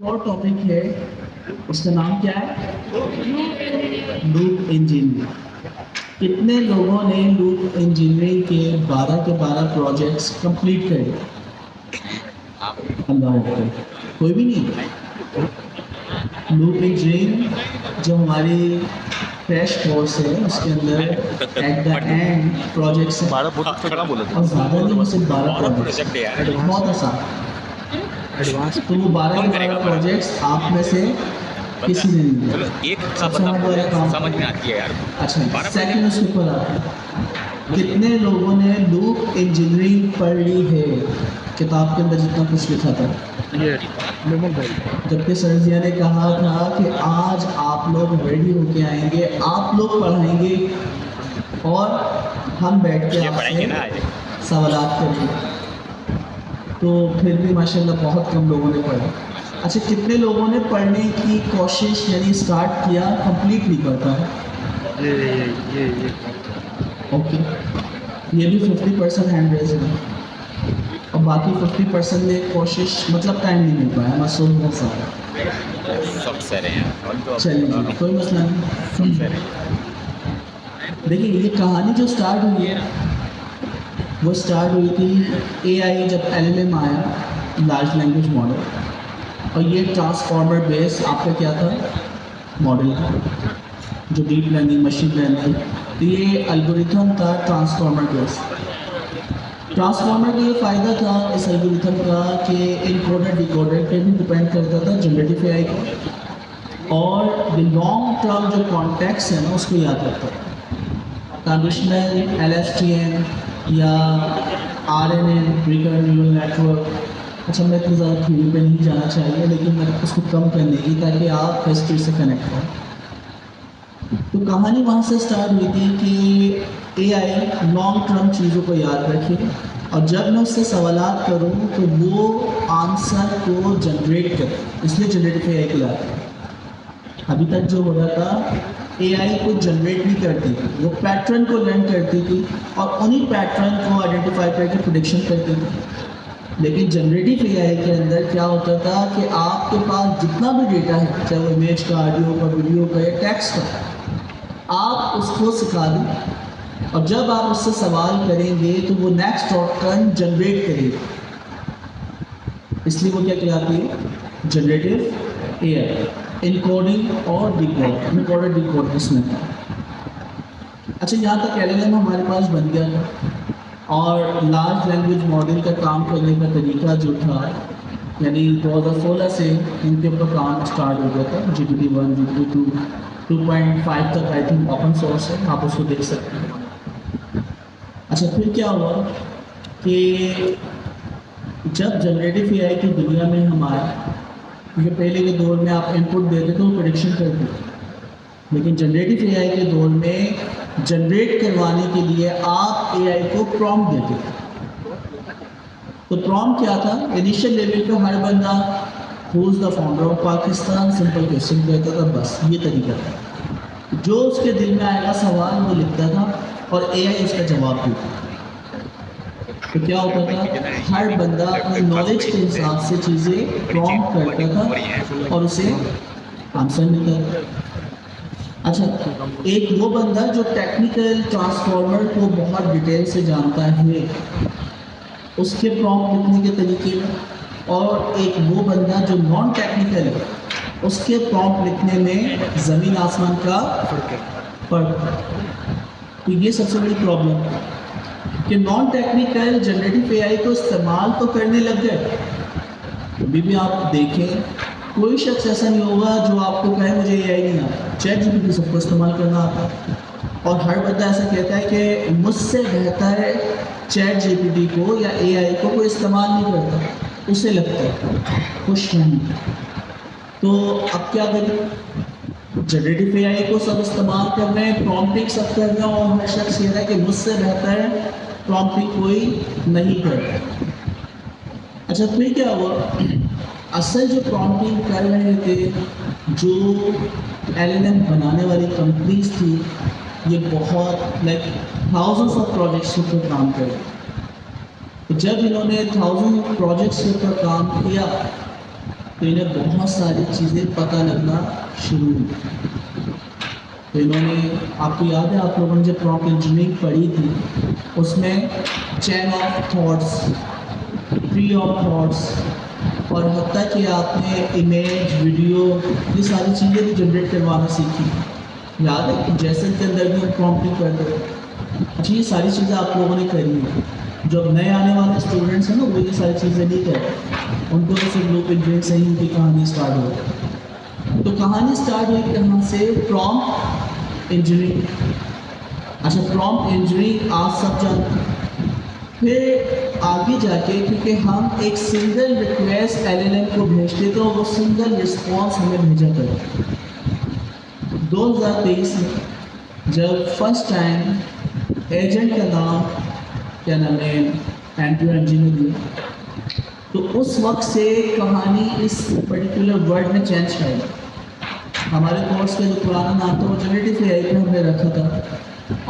और टॉपिक है, उसका नाम क्या है? Loop engineering. कितने लोगों ने लूप इंजीनियरिंग के 12 प्रोजेक्ट्स कंप्लीट करे? अल्लाह अकबर। कोई भी नहीं। लूप इंजीनियरिंग जो हमारी क्रैश कोर्स है उसके अंदर एट द एंड प्रोजेक्ट्स हैं और ज़्यादा नहीं, सिर्फ 12 प्रोजेक्ट्स, बहुत आसान। एडवांस तो वो 12 प्रोजेक्ट्स आप में से किसी ने नहीं चलो किया। एक का सबसे बता हमारा वाला काम समझ में आती है यार। अच्छा, सेकंड उसके ऊपर आता है। कितने लोगों ने लूप इंजीनियरिंग पढ़ ली है? किताब के अंदर जितना कुछ लिखा था, ये लेमन भाई जबकि सरजिया ने कहा था कि आज आप लोग रेडी होके आएंगे, आप लोग पढ़ाएंगे और हम बैठ के ये पढ़ाएंगे ना आपसे आज। सवालात करेंगे। तो फिर भी माशाल्लाह बहुत कम लोगों ने पढ़ा। अच्छा, कितने लोगों ने पढ़ने की कोशिश यानी स्टार्ट किया, कंप्लीट नहीं कर पाए? ये ओके, ये भी 50% हैंड रेज है और बाकी 50% ने कोशिश मतलब टाइम नहीं मिल पाया, मासूम बहुत सारा। सब सरे हैं। चलिए कोई मसला नहीं। सब सरे। देखिए, ये कहानी जो स्टार्ट हुई है वो स्टार्ट हुई थी एआई जब एलएलएम आया, लार्ज लैंग्वेज मॉडल, और ये ट्रांसफॉर्मर बेस आपका क्या था? मॉडल था, जो डीप लर्निंग, मशीन लर्निंग, तो ये एल्गोरिथम था ट्रांसफॉर्मर बेस। ट्रांसफॉर्मर का ये फ़ायदा था इस एल्गोरिथम का कि इनकोडर डिकोडर पे भी डिपेंड करता था जनरेटिव एआई को, और द लॉन्ग टर्म जो कॉन्टेक्स्ट है ना उसको याद रखता था। ट्रेडिशनल एलएसटीएम या आरएनएन, रिकरेंट न्यूरल नेटवर्क, अच्छा मैं इतनी ज़्यादा थ्योरी पे नहीं जाना चाहिए, लेकिन मैं उसको कम करने की ताकि आप हिस्ट्री से कनेक्ट हो। तो कहानी वहाँ से स्टार्ट हुई थी कि एआई लॉन्ग टर्म चीज़ों को याद रखे और जब मैं उससे सवालात करूँ तो वो आंसर को जनरेट करे, इसलिए जनरेटिव एआई को याद रखें। अभी तक जो हो रहा था, एआई को जनरेट नहीं करती थी, वो पैटर्न को लर्न करती थी और उन्हीं पैटर्न को आइडेंटिफाई करके प्रेडिक्शन करती थी। लेकिन जनरेटिव एआई के अंदर क्या होता था कि आपके पास जितना भी डेटा है, चाहे वो इमेज का, ऑडियो का, वीडियो का या टेक्स्ट का, आप उसको सिखा दें और जब आप उससे सवाल करेंगे तो वो नेक्स्ट आउटकम जनरेट करेगी। इसलिए वो क्या कहलाती है? Generative AI. इनकोडिंग और डिकोड, इनकोडर डिकोड इसमें था। अच्छा, यहाँ तक एलएलएम हमारे पास बन गया था और लार्ज लैंग्वेज मॉडल का काम करने का तरीका जो था, यानी 2016 से इनके ऊपर काम स्टार्ट हो गया था। GPT-1, GPT-2, 2.5 तक आई थिंक ओपन सोर्स है, आप उसको देख सकते हैं। अच्छा, फिर क्या हुआ कि जब जनरेटिव एआई की दुनिया में हम आए, क्योंकि पहले के दौर में आप इनपुट देते तो प्रेडिक्शन करते थे, लेकिन जनरेटिव एआई के दौर में जनरेट करवाने के लिए आप एआई को प्रॉम्प्ट देते थे। तो प्रॉम्प्ट क्या था? इनिशियल लेवल पे हर बंदा who is the founder of Pakistan simple question कहता था, बस ये तरीका था। जो उसके दिल में आएगा सवाल वो लिखता था और एआई उसका जवाब देता। तो क्या होता था, हर बंदा अपने नॉलेज के हिसाब से चीज़ें प्रॉम्प्ट करता था और उसे आंसर मिलता था। अच्छा, एक वो बंदा जो टेक्निकल ट्रांसफॉर्मर को बहुत डिटेल से जानता है, उसके प्रॉम्प्ट लिखने के तरीके में, और एक वो बंदा जो नॉन टेक्निकल है, उसके प्रॉम्प्ट लिखने में ज़मीन आसमान का फर्क है। तो ये सबसे बड़ी प्रॉब्लम है कि नॉन टेक्निकल जनरेटिव एआई को इस्तेमाल तो करने लग गए। अभी भी आप देखें, कोई शख्स ऐसा नहीं होगा जो आपको कहे मुझे एआई नहीं आता। चैट जीपीटी सबको इस्तेमाल करना आता है और हर बंदा ऐसा कहता है कि मुझसे बेहतर है चैट जीपीटी को या एआई को कोई इस्तेमाल नहीं करता, उसे लगता है खुश नहीं। तो अब क्या करें? जनरेटिव एआई को सब इस्तेमाल कर रहे हैं, प्रॉम्प्टिंग सब कर रहे हैं और हर शख्स कह रहा है कि मुझसे बेहतर है प्रॉम्प्टिंग कोई नहीं कर रहा। अच्छा, फिर क्या हुआ? असल जो प्रॉम्प्टिंग कर रहे थे, जो एलएलएम बनाने वाली कंपनीज थी, ये बहुत लाइक थाउजेंड्स ऑफ प्रोजेक्ट्स के ऊपर काम कर रहे थे। तो जब इन्होंने थाउजेंड प्रोजेक्ट्स के ऊपर काम किया तो इन्हें बहुत सारी चीज़ें पता लगना शुरू हुई। तो इन्होंने, आपको याद है आप लोगों ने जब प्रॉम्प्ट इंजीनियरिंग पढ़ी थी उसमें chain of thoughts, tree of thoughts, और हत्ता कि आपने इमेज, वीडियो, ये सारी चीज़ें भी जनरेट करवाना सीखी। याद है जैसे के अंदर भी हम प्रॉम्प्टिंग करते थे। अच्छा, ये सारी चीज़ें आप लोगों ने करी हैं। जो नए आने वाले स्टूडेंट्स हैं ना, वो ये सारी चीज़ें नहीं करते, उनको तो सिर्फ लूप इंजीनियरिंग से ही उनकी कहानी स्टार्ट हुई। तो कहानी स्टार्ट हुई कहाँ से? Prompt engineering. अच्छा, प्रॉम्प्ट इंजीनियरिंग आप सब जानते हैं। फिर आगे जाके, क्योंकि हम एक सिंगल रिक्वेस्ट एलएलएम को भेजते तो वो सिंगल रिस्पॉन्स हमें भेजा करता। 2023 में जब फर्स्ट टाइम एजेंट का नाम, क्या नाम है, एंड्रयू एनजी ने दिया, तो उस वक्त से कहानी इस पर्टिकुलर वर्ड में चेंज कर गई। हमारे कोर्स का जो पुराना नाम था वो जनरेटिव एआई पे हमने रखा था,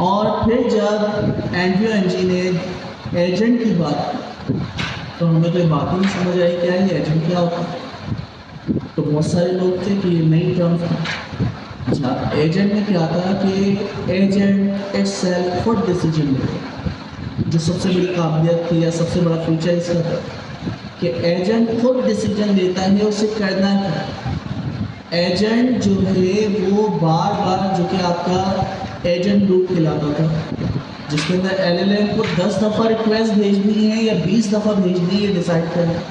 और फिर जब एंड्रयू एनजी ने एजेंट की बात की तो हमें तो बात ही नहीं समझ आई क्या है एजेंट क्या होता है। तो बहुत सारे लोग थे कि ये नई टर्म था। अच्छा, एजेंट में क्या था कि एजेंट इटसेल्फ खुद डिसीजन लेता, जो सबसे बड़ी काबिलियत थी या सबसे बड़ा फीचर इसका था कि एजेंट खुद डिसीजन लेता है उसे करना क्या। एजेंट जो है वो बार बार, जो कि आपका एजेंट लूप कहलाता था, जिसके अंदर एलएलएम को 10 दफ़ा रिक्वेस्ट भेजनी है या 20 दफ़ा भेजनी है, ये डिसाइड करना,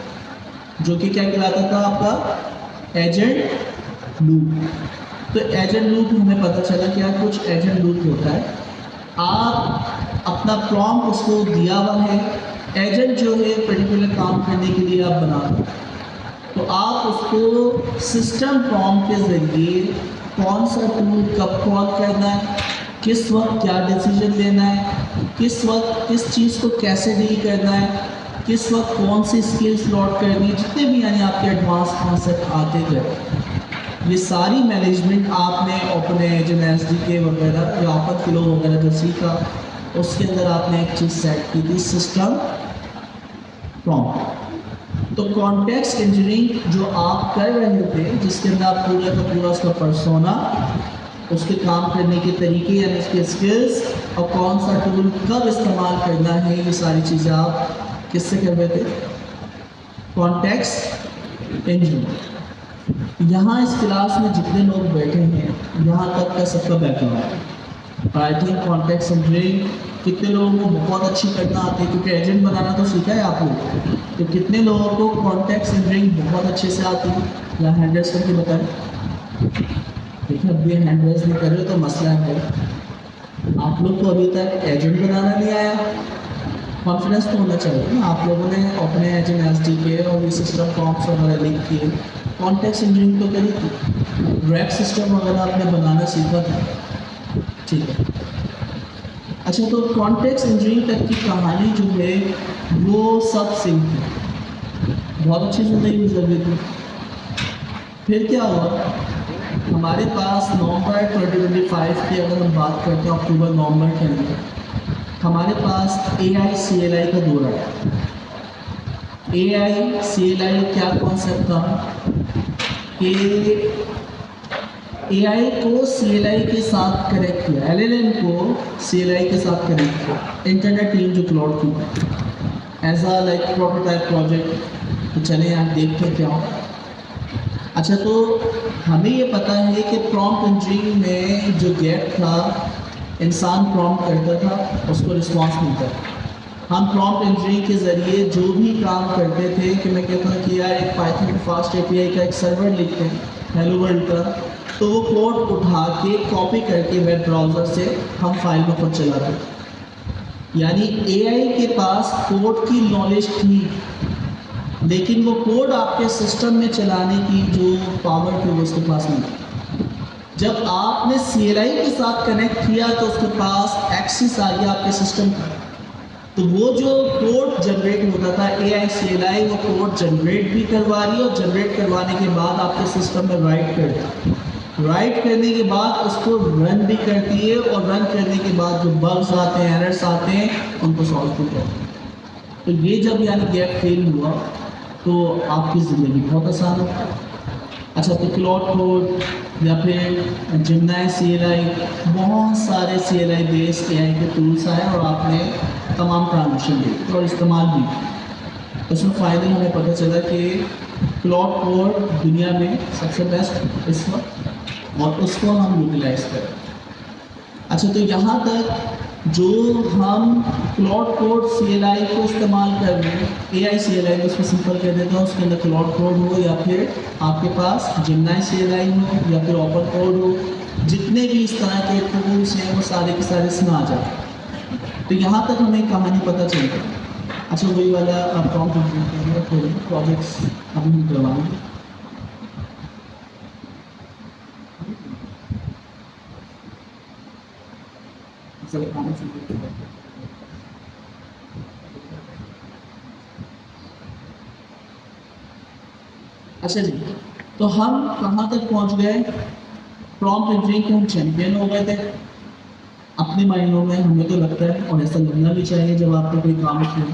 जो कि क्या कहलाता था आपका एजेंट लूप। तो एजेंट लूप हमें पता चला क्या कुछ एजेंट लूप होता है। आप अपना प्रॉम्प्ट उसको दिया हुआ है, एजेंट जो है पर्टिकुलर काम करने के लिए आप बना दो, तो आप उसको सिस्टम प्रॉम्प्ट के ज़रिए कौन सा टूल कब कॉल करना है, किस वक्त क्या डिसीजन लेना है, किस वक्त किस चीज़ को कैसे डील करना है, किस वक्त कौन सी स्किल्स लॉट करनी है, जितने भी यानी आपके एडवांस कॉन्सेप्ट आते गए, ये सारी मैनेजमेंट आपने अपने एजेंट एसडीके वगैरह या ओपन फ्लो वगैरह जो सीखा, उसके अंदर आपने एक चीज़ सेट की थी, सिस्टम प्रॉम्प्ट। तो कॉन्टेक्स्ट इंजीनियरिंग जो आप कर रहे थे, जिसके अंदर आप पूरा का पूरा उसका पर्सोना, उसके काम करने के तरीके यानी उसके स्किल्स, और कौन सा टूल कब इस्तेमाल करना है, ये सारी चीज़ें आप किससे कर रहे थे? Context engineering. यहाँ इस क्लास में जितने लोग बैठे हैं, यहाँ तक का सबका बैकग्राउंड है। आई थिंक कॉन्टेक्स्ट इंजीनियरिंग कितने लोगों को बहुत अच्छी करना आती है, क्योंकि एजेंट बनाना तो सीखा है आप लोग, तो कितने लोगों को कॉन्टेक्स्ट इंजीनियरिंग बहुत अच्छे से आती है? या हैंड रेस करके बताएं। देखिए, अब ये हैंड रेस नहीं कर रहे हो तो मसला है। आप लोग को अभी तक एजेंट बनाना नहीं आया, कॉन्फिडेंस तो होना चाहिए ना। आप लोगों ने अपने एजेंट एसडीके और ये सिस्टम फॉर्म्स वगैरह लिख किए, कॉन्टेक्स्ट इंजीनियरिंग तो करी थी, रैक सिस्टम वगैरह आपने बनाना सीखा था, ठीक है। अच्छा, तो कॉन्टेक्स्ट इंजीनियरिंग तक की कहानी जो है वो सब सिंक थी, बहुत अच्छी ज़िंदगी गुजर गई थी। फिर क्या हुआ, हमारे पास नवंबर 2025 की अगर हम बात करते हैं, अक्टूबर नवंबर के अंदर हमारे पास AICLI का दौरा है। AICLI क्या कॉन्सेप्ट था कि AI को CLI के साथ कनेक्ट किया, LLM को CLI के साथ कनेक्ट किया, इंटरनेट टीम जो क्लाउड की as a like prototype project. तो चले यहाँ देखते क्या हो। अच्छा, तो हमें ये पता है कि प्रॉम्प्ट इंजीनियरिंग में जो गैप था, इंसान प्रॉम्प्ट करता था, उसको रिस्पॉन्स मिलता था। हम प्रॉम्प्ट इंजीनियरिंग के ज़रिए जो भी काम करते थे, कि मैं कहता हूँ कि यार एक पाइथन फास्ट API का एक सर्वर लिखते हैं हेलो वर्ल्ड का, तो वो कोड उठा के कॉपी करके वेब ब्राउज़र से हम फाइल में खुद चलाते थे। यानी AI के पास कोड की नॉलेज थी, लेकिन वो कोड आपके सिस्टम में चलाने की जो पावर थी वो उसके पास नहीं थी। जब आपने CLI के साथ कनेक्ट किया तो उसके पास एक्सेस आ गया आपके सिस्टम का, तो वो जो कोड जनरेट होता था AICLI वो कोड जनरेट भी करवा रही है, और जनरेट करवाने के बाद आपके सिस्टम में राइट करती है, राइट करने के बाद उसको रन भी करती है, और रन करने के बाद जो बग्स आते हैं, एरर्स आते हैं, उनको सॉल्व भी करती है। तो ये जब यानी गैप फेल हुआ, तो आपकी ज़िंदगी बहुत आसान है। अच्छा, तो क्लाउड कोड या फिर जिमनाई CLI, बहुत सारे CLI बेस्ड AI के टूल्स आए और आपने तमाम ट्रांजेक्शन दी और इस्तेमाल भी। उसमें फ़ायदे हमें पता चला कि क्लाउड कोड दुनिया में सबसे बेस्ट इस वक्त, और उसको हम यूटिलाइज करें। अच्छा, तो यहाँ तक जो हम क्लाउड कोड CLI को इस्तेमाल कर रहे हैं, AI CLI को उसको सिंपल कर देता हूँ, उसके अंदर क्लाउड कोड हो या फिर आपके पास जिमनाई CLI हो या फिर ओपन कोड हो, जितने भी इस तरह के टूल्स हैं वो सारे के सारे इसमें आ जाते हैं। तो यहाँ तक हमें कहानी पता चलती है। अच्छा, वही वाला आप प्रॉम्प्ट प्रोजेक्ट्स अभी हम करवाएंगे। अच्छा जी, तो हम कहाँ तक पहुँच गए? प्रॉम्प्ट इंजीनियरिंग के हम चैंपियन हो गए थे अपने मायनों में, हमें तो लगता है, और ऐसा लगना भी चाहिए जब आपने कोई काम किया।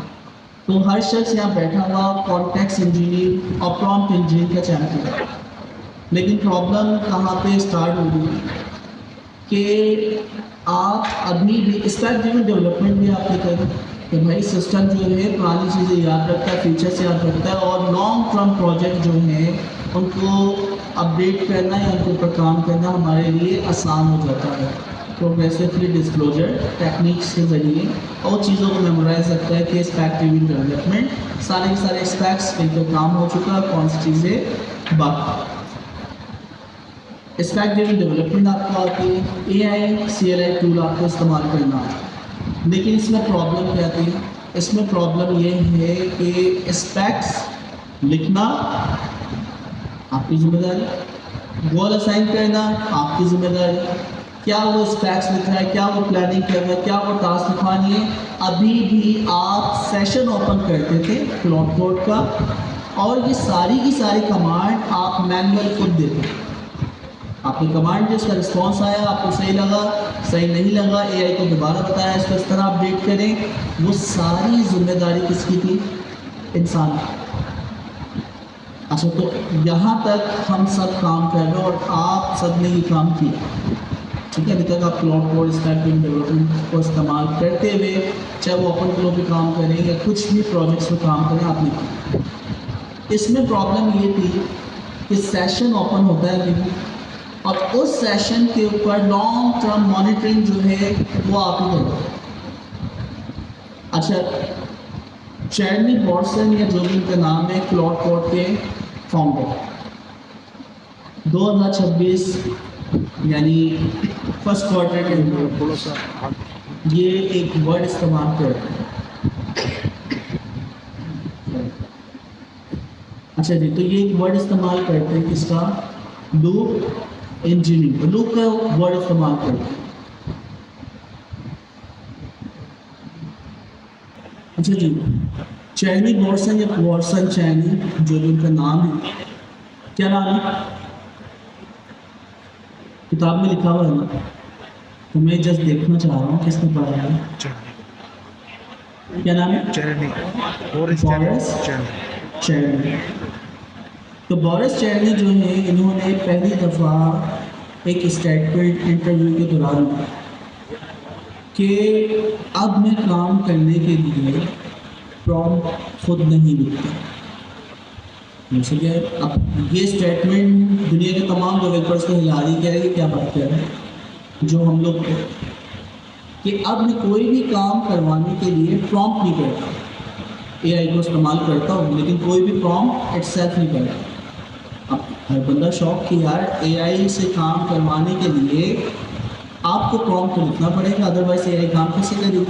तो हर शख्स यहाँ बैठा हुआ कॉन्टेक्स्ट इंजीनियर और प्रॉम्प्ट इंजीनियरिंग का चैंपियन है। लेकिन प्रॉब्लम कहाँ पे स्टार्ट हो गई कि आप अभी भी स्टैक ड्रिवन डेवलपमेंट भी आपने करें कि भाई सिस्टम जो है पुरानी चीज़ें याद रखता है, फीचर्स याद रखता है, और लॉन्ग टर्म प्रोजेक्ट जो हैं उनको अपडेट करना या उनके ऊपर काम करना हमारे लिए आसान हो जाता है प्रोग्रेसिवली डिस्क्लोजर टेक्निक्स के ज़रिए, और चीज़ों को मेमोराइज रखता है कि स्टैक ड्रिवन डेवलपमेंट सारे के सारे स्टैक्स पे तो काम हो चुका है, कौन सी चीज़ें बाकी। स्टैक ड्रिवन डेवलपमेंट आपको आती है, AI CLI टूल आपको इस्तेमाल करना है। लेकिन इसमें प्रॉब्लम क्या आती है? इसमें प्रॉब्लम ये है कि स्पेक्स लिखना आपकी जिम्मेदारी, गोल असाइन करना आपकी जिम्मेदारी, क्या वो स्पेक्स लिख रहा है, क्या वो प्लानिंग कर रहा है, क्या वो टास्क लिखवानी है। अभी भी आप सेशन ओपन करते थे क्लाउड कोड का, और ये सारी की सारी कमांड आप मैनुअल खुद देते। आपकी कमांड जिसका रिस्पॉन्स आया आपको सही लगा, सही नहीं लगा, AI को दोबारा बताया इसको इस तरह अपडेट करें, वो सारी जिम्मेदारी किसकी थी? इंसान की। अच्छा, तो यहाँ तक हम सब काम कर रहे हैं और आप सब ने ये काम किया, ठीक है। अभी तक आप cloud code stack driven development को इस्तेमाल करते हुए, चाहे वो ओपन फ्लो पे काम करें या कुछ भी प्रोजेक्ट्स में काम करें, आपने किया। इसमें प्रॉब्लम ये थी कि सेशन ओपन होता है अभी, और उस सेशन के ऊपर लॉन्ग टर्म मॉनिटरिंग जो है वो आप ही करो। अच्छा, चैरनी बॉर्सन या जो भी उनका नाम है क्लाउड कोड के फाउंडर, 2026 यानी फर्स्ट क्वार्टर के अंदर थोड़ा सा ये एक वर्ड इस्तेमाल करते हैं। अच्छा जी, तो ये एक वर्ड इस्तेमाल करते हैं किसका? लूप इंजीनियरिंग, लूप का वर्ड इस्तेमाल करते हैं। अच्छा जी, चैनी बॉर्सन या बॉर्सन चैनी जो भी उनका नाम है, क्या नाम है? किताब में लिखा हुआ है ना, तो मैं जस्ट देखना चाह रहा हूँ किसने पढ़ा है। क्या नाम है? चैनी बोरिस चैनी। तो बोरिस चैनी जो है, इन्होंने पहली दफ़ा एक स्टेटमेंट इंटरव्यू के दौरान कि अब मैं काम करने के लिए प्रॉम्प्ट खुद नहीं लिखता। जैसे कि अब ये स्टेटमेंट दुनिया के तमाम डेवलपर्स को हिला रही, कह रहे हैं क्या बात कर रहे हैं जो हम लोग कि अब मैं कोई भी काम करवाने के लिए प्रॉम्प्ट नहीं करता, AI को इस्तेमाल करता हूँ लेकिन कोई भी प्रॉम्प्ट इटसेल्फ नहीं करता। अब हर बंदा शौक कि यार AI से काम करवाने के लिए आपको प्रॉम्प्ट लिखना पड़ेगा, अदरवाइज AI काम कैसे करेगी।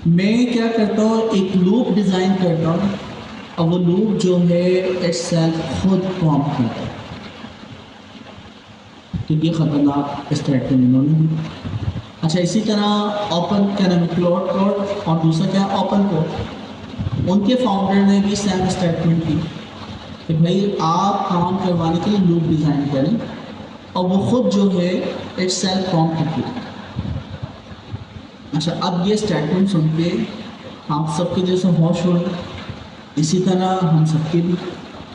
मैं क्या करता हूँ, एक लूप डिज़ाइन करता हूँ और वो लूप जो है इटसेल्फ खुद प्रॉम्प्ट करता है। तो ये ख़तरनाक स्टेटमेंट इन्होंने दी। अच्छा, इसी तरह ओपन क्या नाम है, क्लाउड कोड, और दूसरा क्या ओपन कोड, उनके फाउंडर ने भी सेम स्टेटमेंट की कि भाई आप काम करवाने के लिए लूप डिज़ाइन करें और वो खुद जो है इटसेल्फ प्रॉम्प्ट करती है। अच्छा, अब ये स्टेटमेंट सुन के आप सबके जैसे होश हो, इसी तरह हम सबके भी,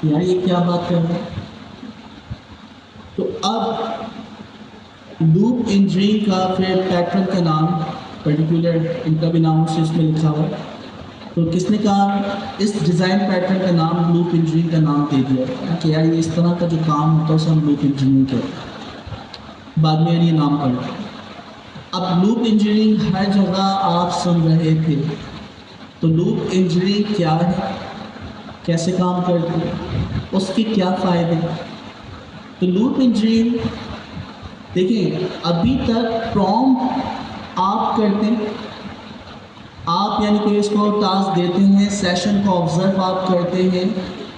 यार ये क्या बात कर रहे हैं। तो अब लूप इंजीनियरिंग का फिर पैटर्न का नाम पर्टिकुलर इनका भी नाम उसी इसमें लिखा हुआ। तो किसने कहा इस डिज़ाइन पैटर्न का नाम लूप इंजीनियरिंग का नाम दे दिया कि यार ये इस तरह का जो काम होता है उसे हम लूप इंजीनियरिंग कहते हैं, बाद में यार ये नाम पड़ा। अब लूप इंजीनियरिंग हर जगह आप सुन रहे थे, तो लूप इंजीनियरिंग क्या है, कैसे काम करती है, उसके क्या फ़ायदे। तो लूप इंजीनियरिंग देखिए, अभी तक प्रॉम्प्ट आप करते हैं, आप यानी कि इसको टास्क देते हैं, सेशन को ऑब्जर्व आप करते हैं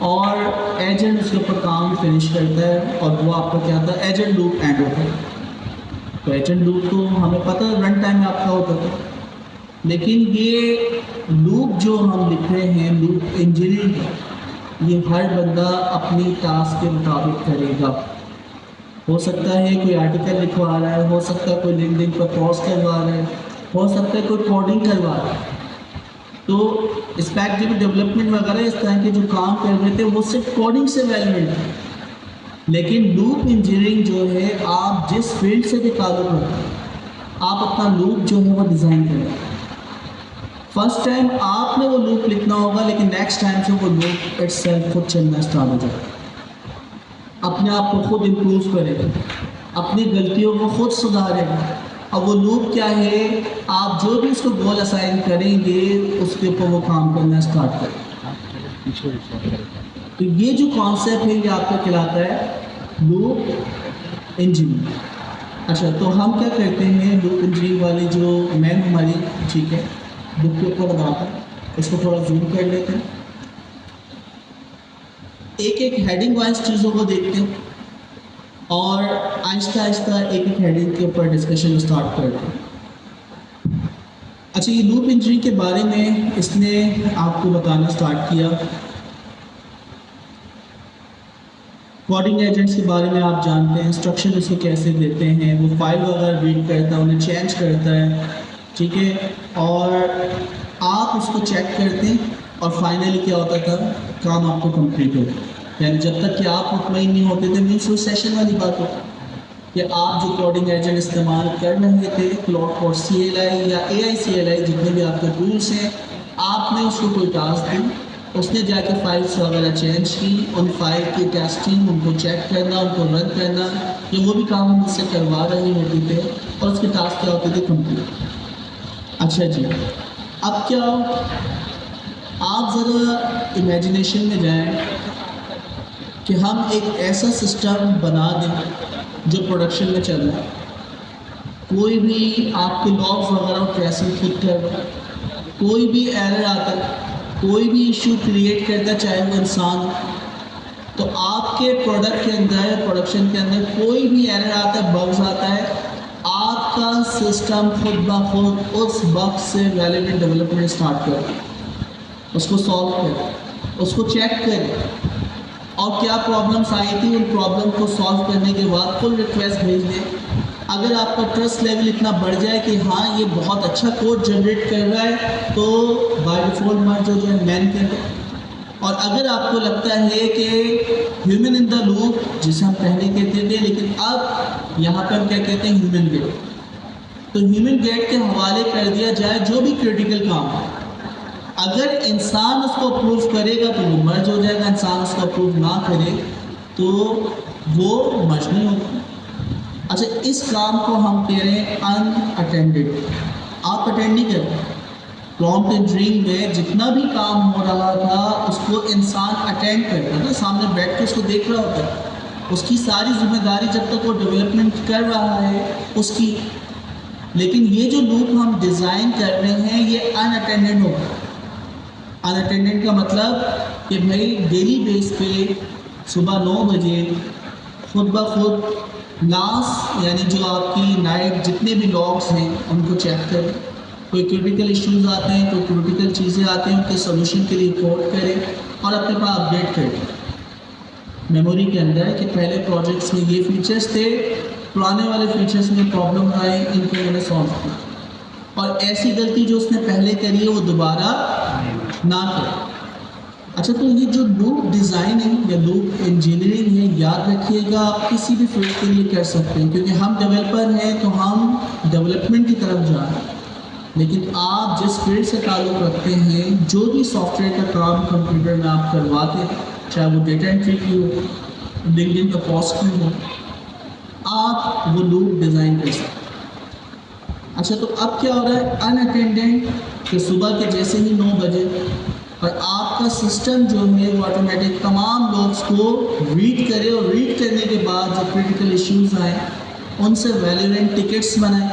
और एजेंट उसके ऊपर काम फिनिश करता है और वो आपका क्या होता है, एजेंट लूप एंड होता है। तो एजेंट लूप तो हमें पता है रन टाइम में आपका होता था, लेकिन ये लूप जो हम लिख रहे हैं लूप इंजीनियरिंग, ये हर बंदा अपनी टास्क के मुताबिक करेगा। हो सकता है कोई आर्टिकल लिखवा रहा है, हो सकता है कोई लिंक्डइन पर पोस्ट करवा रहा है, हो सकता है कोई कोडिंग करवा रहा है। तो स्पैक जो डेवलपमेंट वगैरह इस तरह के जो काम कर रहे थे वो सिर्फ कोडिंग से रेलेवेंट है, लेकिन लूप इंजीनियरिंग जो है आप जिस फील्ड से भी ताल्लुक़ रखते हैं, आप अपना लूप जो है वो डिज़ाइन करें। फर्स्ट टाइम आपने वो लूप लिखना होगा, लेकिन नेक्स्ट टाइम से वो लूप इटसेल्फ खुद चलना स्टार्ट हो जाएगा, अपने आप को खुद इम्प्रूव करेगा, अपनी गलतियों को खुद सुधारेगा। अब वो लूप क्या है, आप जो भी उसको गोल असाइन करेंगे उसके ऊपर वो काम करना स्टार्ट करेगा। तो ये जो कॉन्सेप्ट है ये आपका कहलाता है लूप इंजीनियरिंग। अच्छा, तो हम क्या करते हैं, लूप इंजीनियरिंग वाली जो मैम हमारी, ठीक है, बुक के ऊपर बनाता है, इसको थोड़ा जूम कर लेते हैं, एक एक हेडिंग वाइज चीज़ों को देखते हैं और आहिस्ता आहिस्ता एक एक हेडिंग के ऊपर डिस्कशन स्टार्ट करते हैं। अच्छा, ये लूप इंजीनियरिंग के बारे में इसने आपको बताना स्टार्ट किया। कोडिंग एजेंट्स के बारे में आप जानते हैं, इंस्ट्रक्शन उसको कैसे देते हैं, वो फाइल वगैरह रीड करता है, उन्हें चेंज करता है, ठीक है, और आप उसको चेक करते हैं और फाइनली क्या होता था, काम आपको कंप्लीट होता है। यानी जब तक कि आप मुतमईन नहीं होते थे, मीन्स वो सेशन वाली बात हो कि आप जो कोडिंग एजेंट इस्तेमाल कर रहे थे, क्लाउड कोड CLI या AI CLI जितने भी आपके टूल्स हैं, आपने उसको कोई टास्क दी, उसने जाके फाइल्स वगैरह चेंज की, उन फाइल की टेस्टिंग, उनको चेक करना, उनको रन करना, ये वो भी काम हम उससे करवा रहे होते थे और उसके टास्क क्या होते थे, कंप्लीट। अच्छा जी, अब क्या, आप ज़रा इमेजिनेशन में जाएं कि हम एक ऐसा सिस्टम बना दें जो प्रोडक्शन में चल रहा है, कोई भी आपके लॉग्स वगैरह ट्रेसिंग खुद कर रहा है, कोई भी एरर आता है, कोई भी इशू क्रिएट करता है, चाहे वो इंसान हो, तो आपके प्रोडक्ट के अंदर, प्रोडक्शन के अंदर कोई भी एरर आता है, बग्स आता है, आपका सिस्टम खुद ब खुद उस बग से रेलेवेंट डेवलपमेंट स्टार्ट करे, उसको सॉल्व करे, उसको चेक करे और क्या प्रॉब्लम्स आई थी, उन प्रॉब्लम को सॉल्व करने के बाद फुल रिक्वेस्ट भेज दें। अगर आपका ट्रस्ट लेवल इतना बढ़ जाए कि हाँ ये बहुत अच्छा कोड जनरेट कर रहा है, तो बाय डिफ़ॉल्ट मर्ज जो है मैन कर दे। और अगर आपको लगता है कि ह्यूमन इन द लूप, जिसे हम पहले कहते थे, लेकिन अब यहाँ पर हम क्या कहते हैं, ह्यूमन गेट, तो ह्यूमन गेट के हवाले कर दिया जाए जो भी क्रिटिकल काम है। अगर इंसान उसको अप्रूव करेगा तो वो मर्ज हो जाएगा, इंसान उसको अप्रूव ना करे तो वो मर्ज नहीं होगा। अच्छा, इस काम को हम कह रहे हैं अनअटेंडेड, आप अटेंड नहीं कर रहे। प्रॉम्प्ट इंजीनियरिंग में जितना भी काम हो रहा था उसको इंसान अटेंड करता था, सामने बैठ के उसको देख रहा होता है, उसकी सारी जिम्मेदारी जब तक वो डेवलपमेंट कर रहा है उसकी। लेकिन ये जो लूप हम डिज़ाइन कर रहे हैं ये अनअटेंडेड होगा। अनअटेंडेड का मतलब कि भाई डेली बेस पे सुबह 9 बजे खुद ब खुद लास्ट, यानी जो आपकी नाइट जितने भी लॉग्स हैं उनको चेक करें, कोई क्रिटिकल इश्यूज आते हैं, कोई क्रिटिकल चीज़ें आती हैं, उनके सोल्यूशन के लिए रिपोर्ट करें और अपने पास अपडेट करें मेमोरी के अंदर कि पहले प्रोजेक्ट्स में ये फीचर्स थे, पुराने वाले फीचर्स में प्रॉब्लम आए, इनको मैंने सॉल्व किया। और ऐसी गलती जो उसने पहले करी है वो दोबारा ना करे। अच्छा, तो ये जो लूप डिज़ाइन है या लूप इंजीनियरिंग है, याद रखिएगा आप किसी भी फील्ड के लिए कर सकते हैं, क्योंकि हम डेवलपर हैं तो हम डेवलपमेंट की तरफ जा रहे हैं। लेकिन आप जिस फील्ड से ताल्लुक़ रखते हैं, जो भी सॉफ्टवेयर का काम कंप्यूटर में आप करवाते हैं, चाहे वो डेटा एंट्री की हो, लिंक्डइन का पोस्ट की हो, आप वो लूप डिज़ाइन कर सकते हैं। अच्छा, तो अब क्या हो रहा है, अनअटेंडेंट कि सुबह के जैसे ही 9 बजे और आपका सिस्टम जो है वो ऑटोमेटिक तमाम लॉग्स को रीड करे और रीड करने के बाद जो क्रिटिकल इश्यूज आए उनसे वैल्यूरेंट टिकट्स बनाए।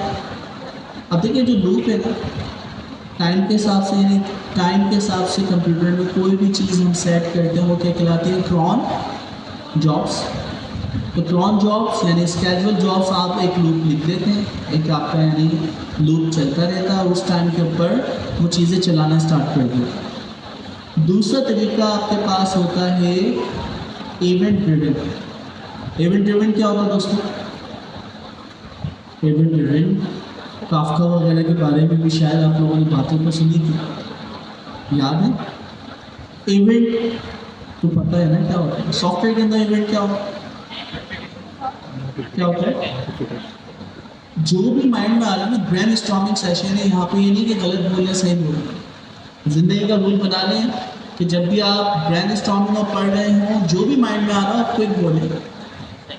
अब देखिए, जो लूप है ना, टाइम के हिसाब से, यानी टाइम के हिसाब से कंप्यूटर में कोई भी चीज़ हम सेट करते हैं वो क्या कहलाती है, क्रॉन जॉब्स। तो क्रॉन जॉब्स यानी स्केजुअल जॉब्स आप एक लूप लिख देते हैं, एक आपका यानी लूप चलता रहता है और उस टाइम के ऊपर वो चीज़ें चलाना स्टार्ट कर देते हैं। दूसरा तरीका आपके पास होता है इवेंट ड्रिवन। इवेंट ड्रिवन क्या होता है दोस्तों? इवेंट ड्रिवन काफका वगैरह के बारे में भी शायद आप लोगों ने बातों को सुनी थी, याद है? इवेंट तो पता है ना क्या होता है? सॉफ्टवेयर के अंदर इवेंट क्या होता है? क्या होता है? जो भी माइंड में आ रहा है ना, ब्रेनस्टॉर्मिंग सेशन है, यहाँ पे ये नहीं कि गलत बोलना सही बोलना। ज़िंदगी का रूल बना लें कि जब भी आप ब्रेनस्टॉर्मिंग में पढ़ रहे हों, जो भी माइंड में आ रहा हो आप क्विक बोलें,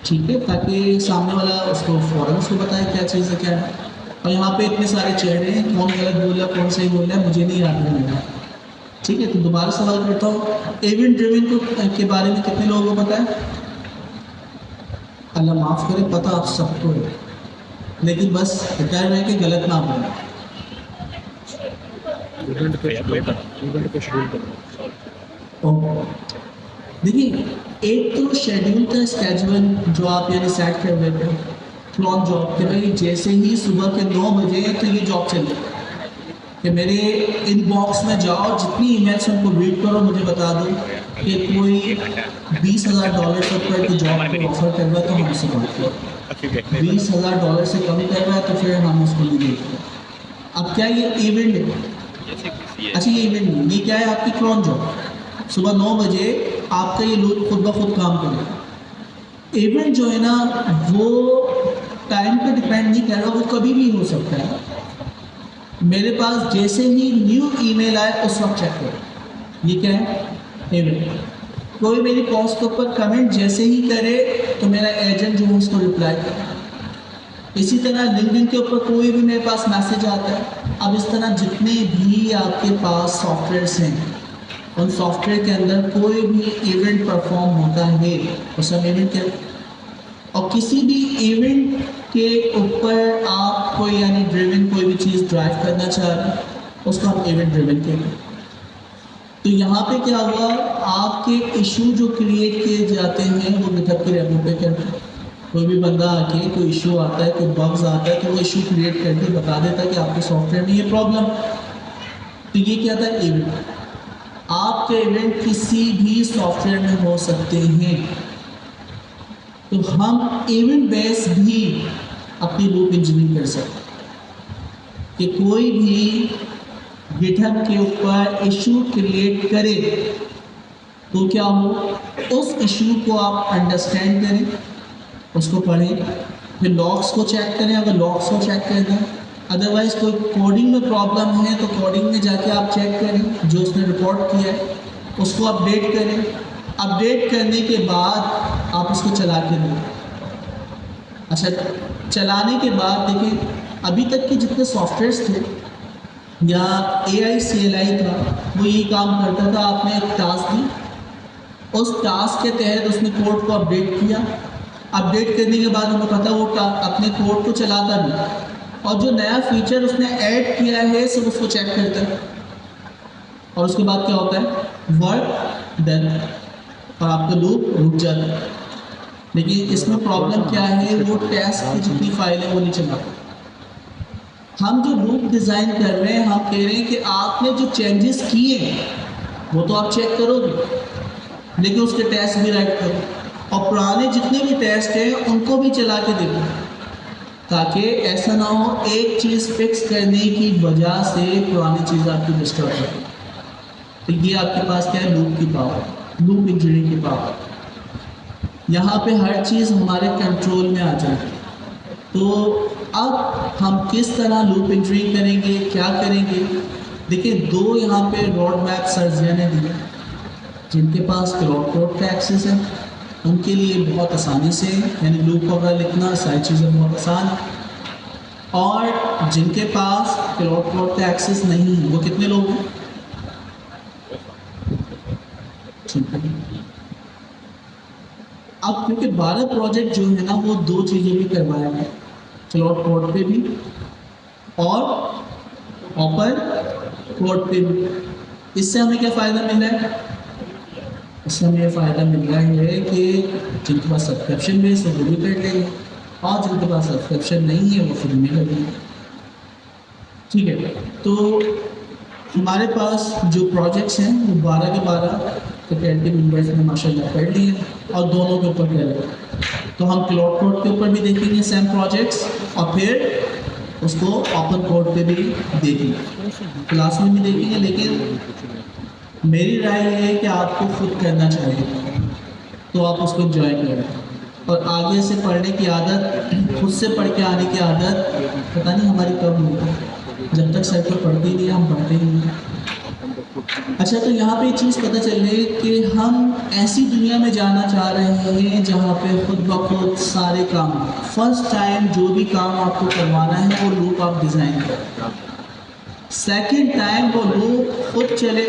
ठीक है, ताकि सामने वाला उसको फ़ौरन उसको बताए क्या चीज़ है क्या है। और यहाँ पे इतने सारे चेहरे हैं, कौन गलत बोल रहा है कौन सही बोल रहा है मुझे नहीं याद है, ठीक है। तो दोबारा सवाल करता हूँ, इवेंट ड्रिवन को के बारे में कितने लोगों को पता है? अल्लाह माफ़ करे, पता आप सबको है, लेकिन बस डर है कि गलत ना बोलें। इवेंट को शेड्यूल करो। देखिए, एक तो शेड्यूल का स्केजुअल जो आप यानी सेट कर देते हो, क्रॉन जॉब कि भाई जैसे ही सुबह के 9 बजे तो ये जॉब चले कि मेरे इनबॉक्स में जाओ, जितनी ईमेल्स उनको रीड करो, मुझे बता दो कि कोई $20,000 के ऊपर की जॉब को ऑफर कर रहा है तो हम उससे बात करें, $20,000 से कम कर रहा है तो फिर हम उसको नहीं देखते। अब क्या ये इवेंट है? अच्छा, ये इवेंट नहीं, ये क्या है, आपकी क्रॉन जॉब। सुबह 9 बजे आपका ये लूप खुद ब खुद काम करेगा। इवेंट जो है ना वो टाइम पे डिपेंड नहीं कर रहा, वो कभी भी हो सकता है। मेरे पास जैसे ही न्यू ईमेल आए उस वक्त चेक करो, ये क्या है, इवेंट। कोई मेरी पोस्ट के ऊपर कमेंट जैसे ही करे तो मेरा एजेंट जो है उसको रिप्लाई करे। इसी तरह लिंक्डइन के ऊपर कोई भी मेरे पास मैसेज आता है। अब इस तरह जितने भी आपके पास सॉफ्टवेयर्स हैं, उन सॉफ्टवेयर के अंदर कोई भी इवेंट परफॉर्म होता है वो सब इवेंट के, और किसी भी इवेंट के ऊपर आप कोई यानी ड्रिवन कोई भी चीज़ ड्राइव करना चाह रहे हैं उसको हम इवेंट ड्रिवन कहते हैं। तो यहाँ पे क्या हुआ, आपके इशू जो क्रिएट किए जाते हैं वो गिटहब के रेपो पे करते हैं। कोई भी बंदा आके कोई इशू आता है, कोई बग्स आता है, तो वो इशू क्रिएट करके बता देता है कि आपके सॉफ्टवेयर में ये प्रॉब्लम। तो ये क्या था, इवेंट। आपके इवेंट किसी भी सॉफ्टवेयर में हो सकते हैं, तो हम इवेंट बेस भी अपनी लूप इंजीनियरिंग कर सकते हैं कि कोई भी गिटहब के ऊपर इशू क्रिएट करे तो क्या हो, उस इशू को आप अंडरस्टैंड करें, उसको पढ़ें, फिर लॉग्स को चेक करें, अगर लॉग्स को चेक कर दें, अदरवाइज़ कोई कोडिंग में प्रॉब्लम है तो कोडिंग में जाके आप चेक करें जो उसने रिपोर्ट किया है, उसको अपडेट करें। अपडेट करने के बाद आप उसको चला के दें। अच्छा, चलाने के बाद देखिए, अभी तक के जितने सॉफ्टवेयर्स थे या AI CLI था वो यही काम करता था, आपने एक टास्क दी, उस टास्क के तहत उसने कोड को अपडेट किया, अपडेट करने के बाद हमें पता वो अपने कोड को चलाता भी, और जो नया फीचर उसने ऐड किया है सब उसको चेक करता है, और उसके बाद क्या होता है, वर्क डन, और आपका लूप रुक जाता है। लेकिन इसमें प्रॉब्लम क्या है, वो टेस्ट की जितनी फाइल है वो नहीं चलाता। हम जो लूप डिज़ाइन कर रहे हैं, हम कह रहे हैं कि आपने जो चेंजेस किए वो तो आप चेक करोगे, लेकिन उसके टेस्ट भी राइट करो, और पुराने जितने भी टेस्ट हैं उनको भी चला के देखो। ताकि ऐसा ना हो एक चीज़ फिक्स करने की वजह से पुरानी चीज़ आपकी डिस्टर्ब हो। तो ये आपके पास क्या है, लूप की पावर, लूप इंजीनियरिंग की पावर। यहाँ पे हर चीज़ हमारे कंट्रोल में आ जाएगी। तो अब हम किस तरह लूप इंजीनियरिंग करेंगे, क्या करेंगे? देखिए, दो यहाँ पे रोड मैप सर्जन ने दिए, जिनके पास क्लाउड कोड का एक्सेस है उनके लिए बहुत आसानी से, यानी लूप वगैरह लिखना सारी चीज़ें बहुत आसान है। और जिनके पास क्लाउड कोड का एक्सेस नहीं है वो कितने लोग हैं? ठीक है। अब क्योंकि 12 प्रोजेक्ट जो है ना वो दो चीज़ों में करवाया गया, क्लाउड कोड पे भी और ओपन कोड पे भी। इससे हमें क्या फ़ायदा मिल रहा है? इससे हमें फ़ायदा मिल रहा है कि जिनके पास सब्सक्रिप्शन बेस है वो भी कर लेंगे और जिनके पास सब्सक्रिप्शन नहीं है वो फ्री में कर लेंगे। ठीक है, तो हमारे पास जो प्रोजेक्ट्स हैं वो 12 के 12 फैकल्टी मेम्बर्स ने माशाल्लाह पढ़ लिए और दोनों के ऊपर कर। तो हम क्लाउड कोड के ऊपर भी देखेंगे सेम प्रोजेक्ट्स और फिर उसको ओपन कोड पे भी देखेंगे, क्लास में भी देखेंगे। लेकिन मेरी राय ये है कि आपको खुद करना चाहिए, तो आप उसको ज्वाइन करें। और आगे से पढ़ने की आदत, खुद से पढ़ के आने की आदत पता नहीं हमारी कब होगी, जब तक सर पर पढ़ते ही नहीं हम पढ़ते ही नहीं। अच्छा, तो यहाँ पे एक चीज़ पता चल रही है कि हम ऐसी दुनिया में जाना चाह रहे हैं जहाँ पे खुद ब खुद सारे काम, फर्स्ट टाइम जो भी काम आपको करवाना है वो लूप आप डिज़ाइन करें, सेकंड टाइम वो लूप खुद चले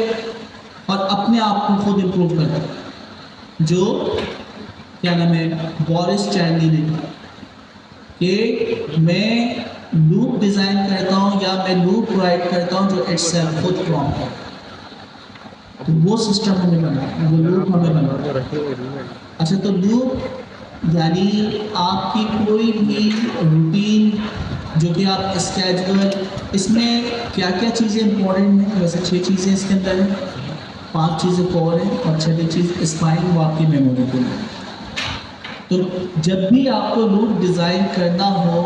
और अपने आप को खुद इम्प्रूव करें। जो क्या नाम है, बोरिस चैंडली ने कहा कि मैं लूप डिज़ाइन करता हूँ या मैं लूप राइट करता हूँ जो इटसेल्फ खुद प्रॉम्प्ट है। तो वो सिस्टम हमें बना, वो लूप हमें बना। अच्छा, तो लूप यानी आपकी कोई भी रूटीन जो कि आप स्केड्यूल, इसमें क्या क्या चीज़ें इंपॉर्टेंट हैं? वैसे 6 चीज़ें इसके अंदर हैं, 5 चीज़ें कोर हैं और 6वीं चीज़ स्पाइन वो आपकी मेमोरी के लिए। तो जब भी आपको लूप डिज़ाइन करना हो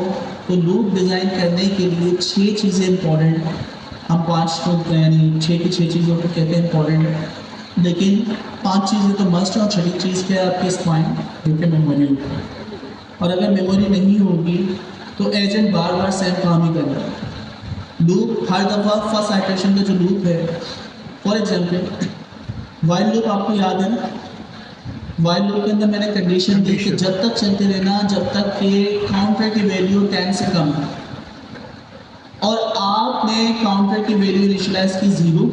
तो लूप डिज़ाइन करने के लिए 6 चीज़ें इंपॉर्टेंट हैं। हम 5 को यानी 6 की 6 चीज़ों को कहते हैं इंपॉर्टेंट, लेकिन 5 चीज़ें तो मस्ट है और 6वीं चीज़ क्या है आपकी स्पाइन, जो कि मेमोरी होगी। और अगर मेमोरी नहीं होगी तो एजेंट बार बार सेम काम ही करेगा। लूप हर दफ़ा फर्स्ट आइटरेशन का जो लूप है, फॉर एग्जाम्पल वाइल लूप आपको याद है ना, वाइल लूप के अंदर मैंने कंडीशन दी कि जब तक चलते रहना जब तक कि काउंटर की वैल्यू 10 से कम है, और आपने काउंटर की वैल्यू इनिशियलाइज की 0,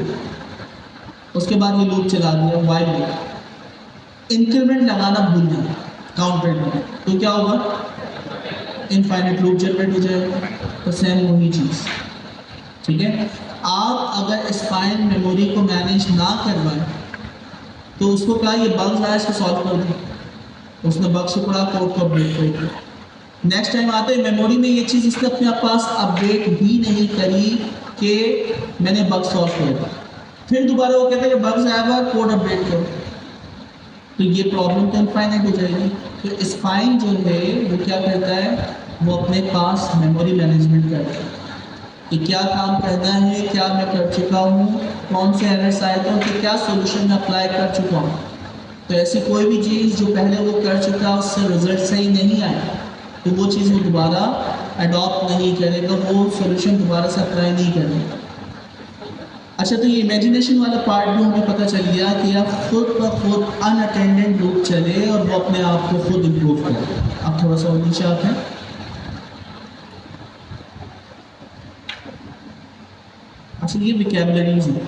उसके बाद ये लूप चला दिया वाइल लूप। इंक्रीमेंट लगाना भूल जाए काउंटर में तो क्या होगा, इनफाइनाइट लूप जनरेट हो जाएगा। तो सेम वही चीज़, ठीक है। आप अगर स्पाइन मेमोरी को मैनेज ना करवाएं तो उसको कहा ये बग्स आया इसको सॉल्व कर दो, उसने बग्स को पड़ा कोड को अपडेट कर दिया। नेक्स्ट टाइम आते ही मेमोरी में ये चीज़ इसने अपने पास अपडेट भी नहीं करी कि मैंने बग सॉल्व किया, फिर दोबारा वो कहते हैं बग्स आया हुआ कोड अपडेट करो, तो ये प्रॉब्लम तो इनफाइनाइट हो जाएगी। तो स्पाइन जो है वो क्या करता है, वो अपने पास मेमोरी मैनेजमेंट करता है कि क्या काम करना है, क्या मैं कर चुका हूँ, कौन से एरर्स आए थे कि क्या सोल्यूशन मैं अप्लाई कर चुका हूँ। तो ऐसी कोई भी चीज़ जो पहले वो कर चुका है उससे रिजल्ट सही नहीं आया तो वो चीज़ वो दोबारा अडॉप्ट नहीं करेगा, वो सोल्यूशन दोबारा से अप्लाई नहीं करेगा। अच्छा, तो ये इमेजिनेशन वाला पार्ट भी हमें पता चल गया कि आप खुद ब खुद अनअटेंडेड लूप चले और वो अपने आप को खुद इम्प्रूव करे। आप थोड़ा सा और नीचे आते हैं। अच्छा, ये वोकैबुलरीज हैं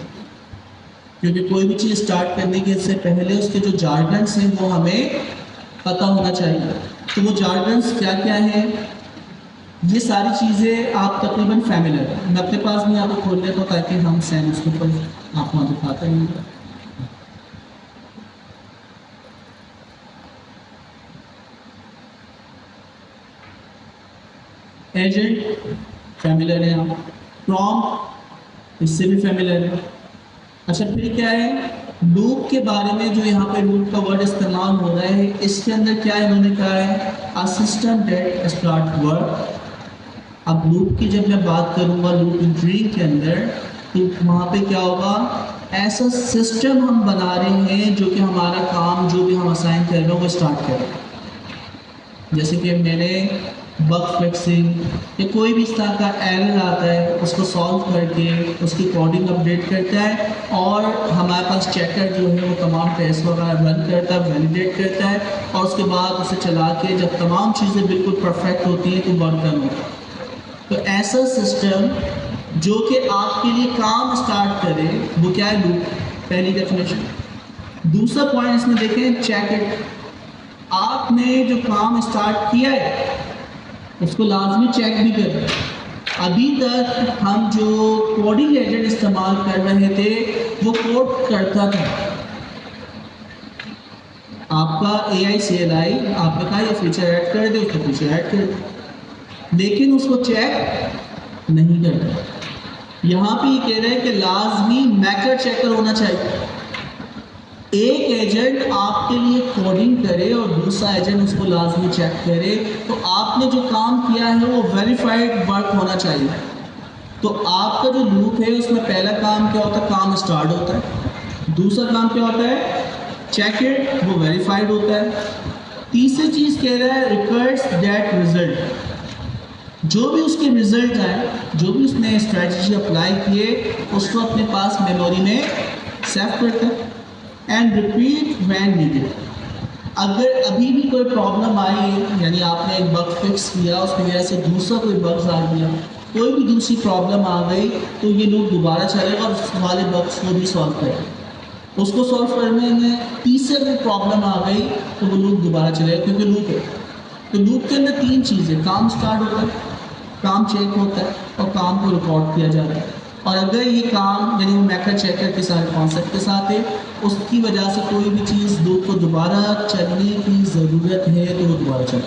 क्योंकि कोई भी चीज़ स्टार्ट करने के से पहले उसके जो जार्गन्स हैं वो हमें पता होना चाहिए। तो वो जार्गन्स क्या क्या हैं, ये सारी चीज़ें आप तकरीबन फैमिलियर हैं। मैं अपने पास भी यहाँ पर खोल लेता हूँ ताकि हम सैन उसके ऊपर आप वहाँ दिखाते हैं। एजेंट फैमिलियर है, आप प्रॉम्प्ट इससे भी फैमिलियर है। अच्छा, फिर क्या है, लूप के बारे में जो यहाँ पे लूप का वर्ड इस्तेमाल हो रहा है इसके अंदर क्या इन्होंने कहा है, a system that start work अब लूप की जब मैं बात करूँगा लूप इंजीनियरिंग के अंदर, तो वहाँ पे क्या होगा, ऐसा सिस्टम हम बना रहे हैं जो कि हमारा काम जो भी हम असाइन कर रहे हैं वो स्टार्ट करें। जैसे कि मैंने बग फिक्सिंग या कोई भी इस तरह का एरर आता है उसको सॉल्व करके उसकी कोडिंग अपडेट करता है, और हमारे पास चेकर जो है वो तमाम टेस्ट वगैरह रन करता है, वैलिडेट करता है, और उसके बाद उसे चला के जब तमाम चीज़ें बिल्कुल परफेक्ट होती हैं तो वर्क डन होता है। तो ऐसा सिस्टम जो कि आपके लिए काम स्टार्ट करे वो क्या है, लूप, पहली डेफिनेशन। दूसरा पॉइंट इसमें देखें, चेक इट। आपने जो काम स्टार्ट किया है उसको लाजमी चेक भी करें। अभी तक हम जो कोडिंग एजेंट इस्तेमाल कर रहे थे वो कोड करता था, आपका AI CLI आपने कहा ये फीचर ऐड कर दे, उसको फीचर ऐड कर दे, लेकिन उसको चेक नहीं करता। यहाँ पे ये कह रहे हैं कि लाजमी मैकर चेकर होना चाहिए। एक एजेंट आपके लिए कोडिंग करे और दूसरा एजेंट उसको लाजमी चेक करे, तो आपने जो काम किया है वो वेरीफाइड वर्क होना चाहिए। तो आपका जो लूप है उसमें पहला काम क्या होता है, काम स्टार्ट होता है। दूसरा काम क्या होता है, चेक इट, वो वेरीफाइड होता है। तीसरी चीज़ कह रहा है रिकॉर्ड्स दैट रिजल्ट। जो भी उसके रिजल्ट आए, जो भी उसने स्ट्रेटजी अप्लाई किए उसको अपने पास मेमोरी में सेव करता है एंड रिपीट व्हेन नीडेड। अगर अभी भी कोई प्रॉब्लम आई, यानी आपने एक बग फिक्स किया उसकी वजह से दूसरा कोई बग्स आ गया, कोई भी दूसरी प्रॉब्लम आ गई, तो ये लूप दोबारा चलेगा और उस वाले बग्स को भी सॉल्व करेगा। उसको सॉल्व करने में तीसरे कोई प्रॉब्लम आ गई तो वो लूप दोबारा चलेगा, क्योंकि लूप है। तो लूप के अंदर तीन चीज़ें, काम स्टार्ट होता है, काम चेक होता है और काम को रिकॉर्ड किया जाता है। और अगर ये काम यानी वो मैकर चेकर के साथ कॉन्सेप्ट के साथ है, उसकी वजह से कोई भी चीज़ लूप को दोबारा चलने की ज़रूरत है तो वो दोबारा चले।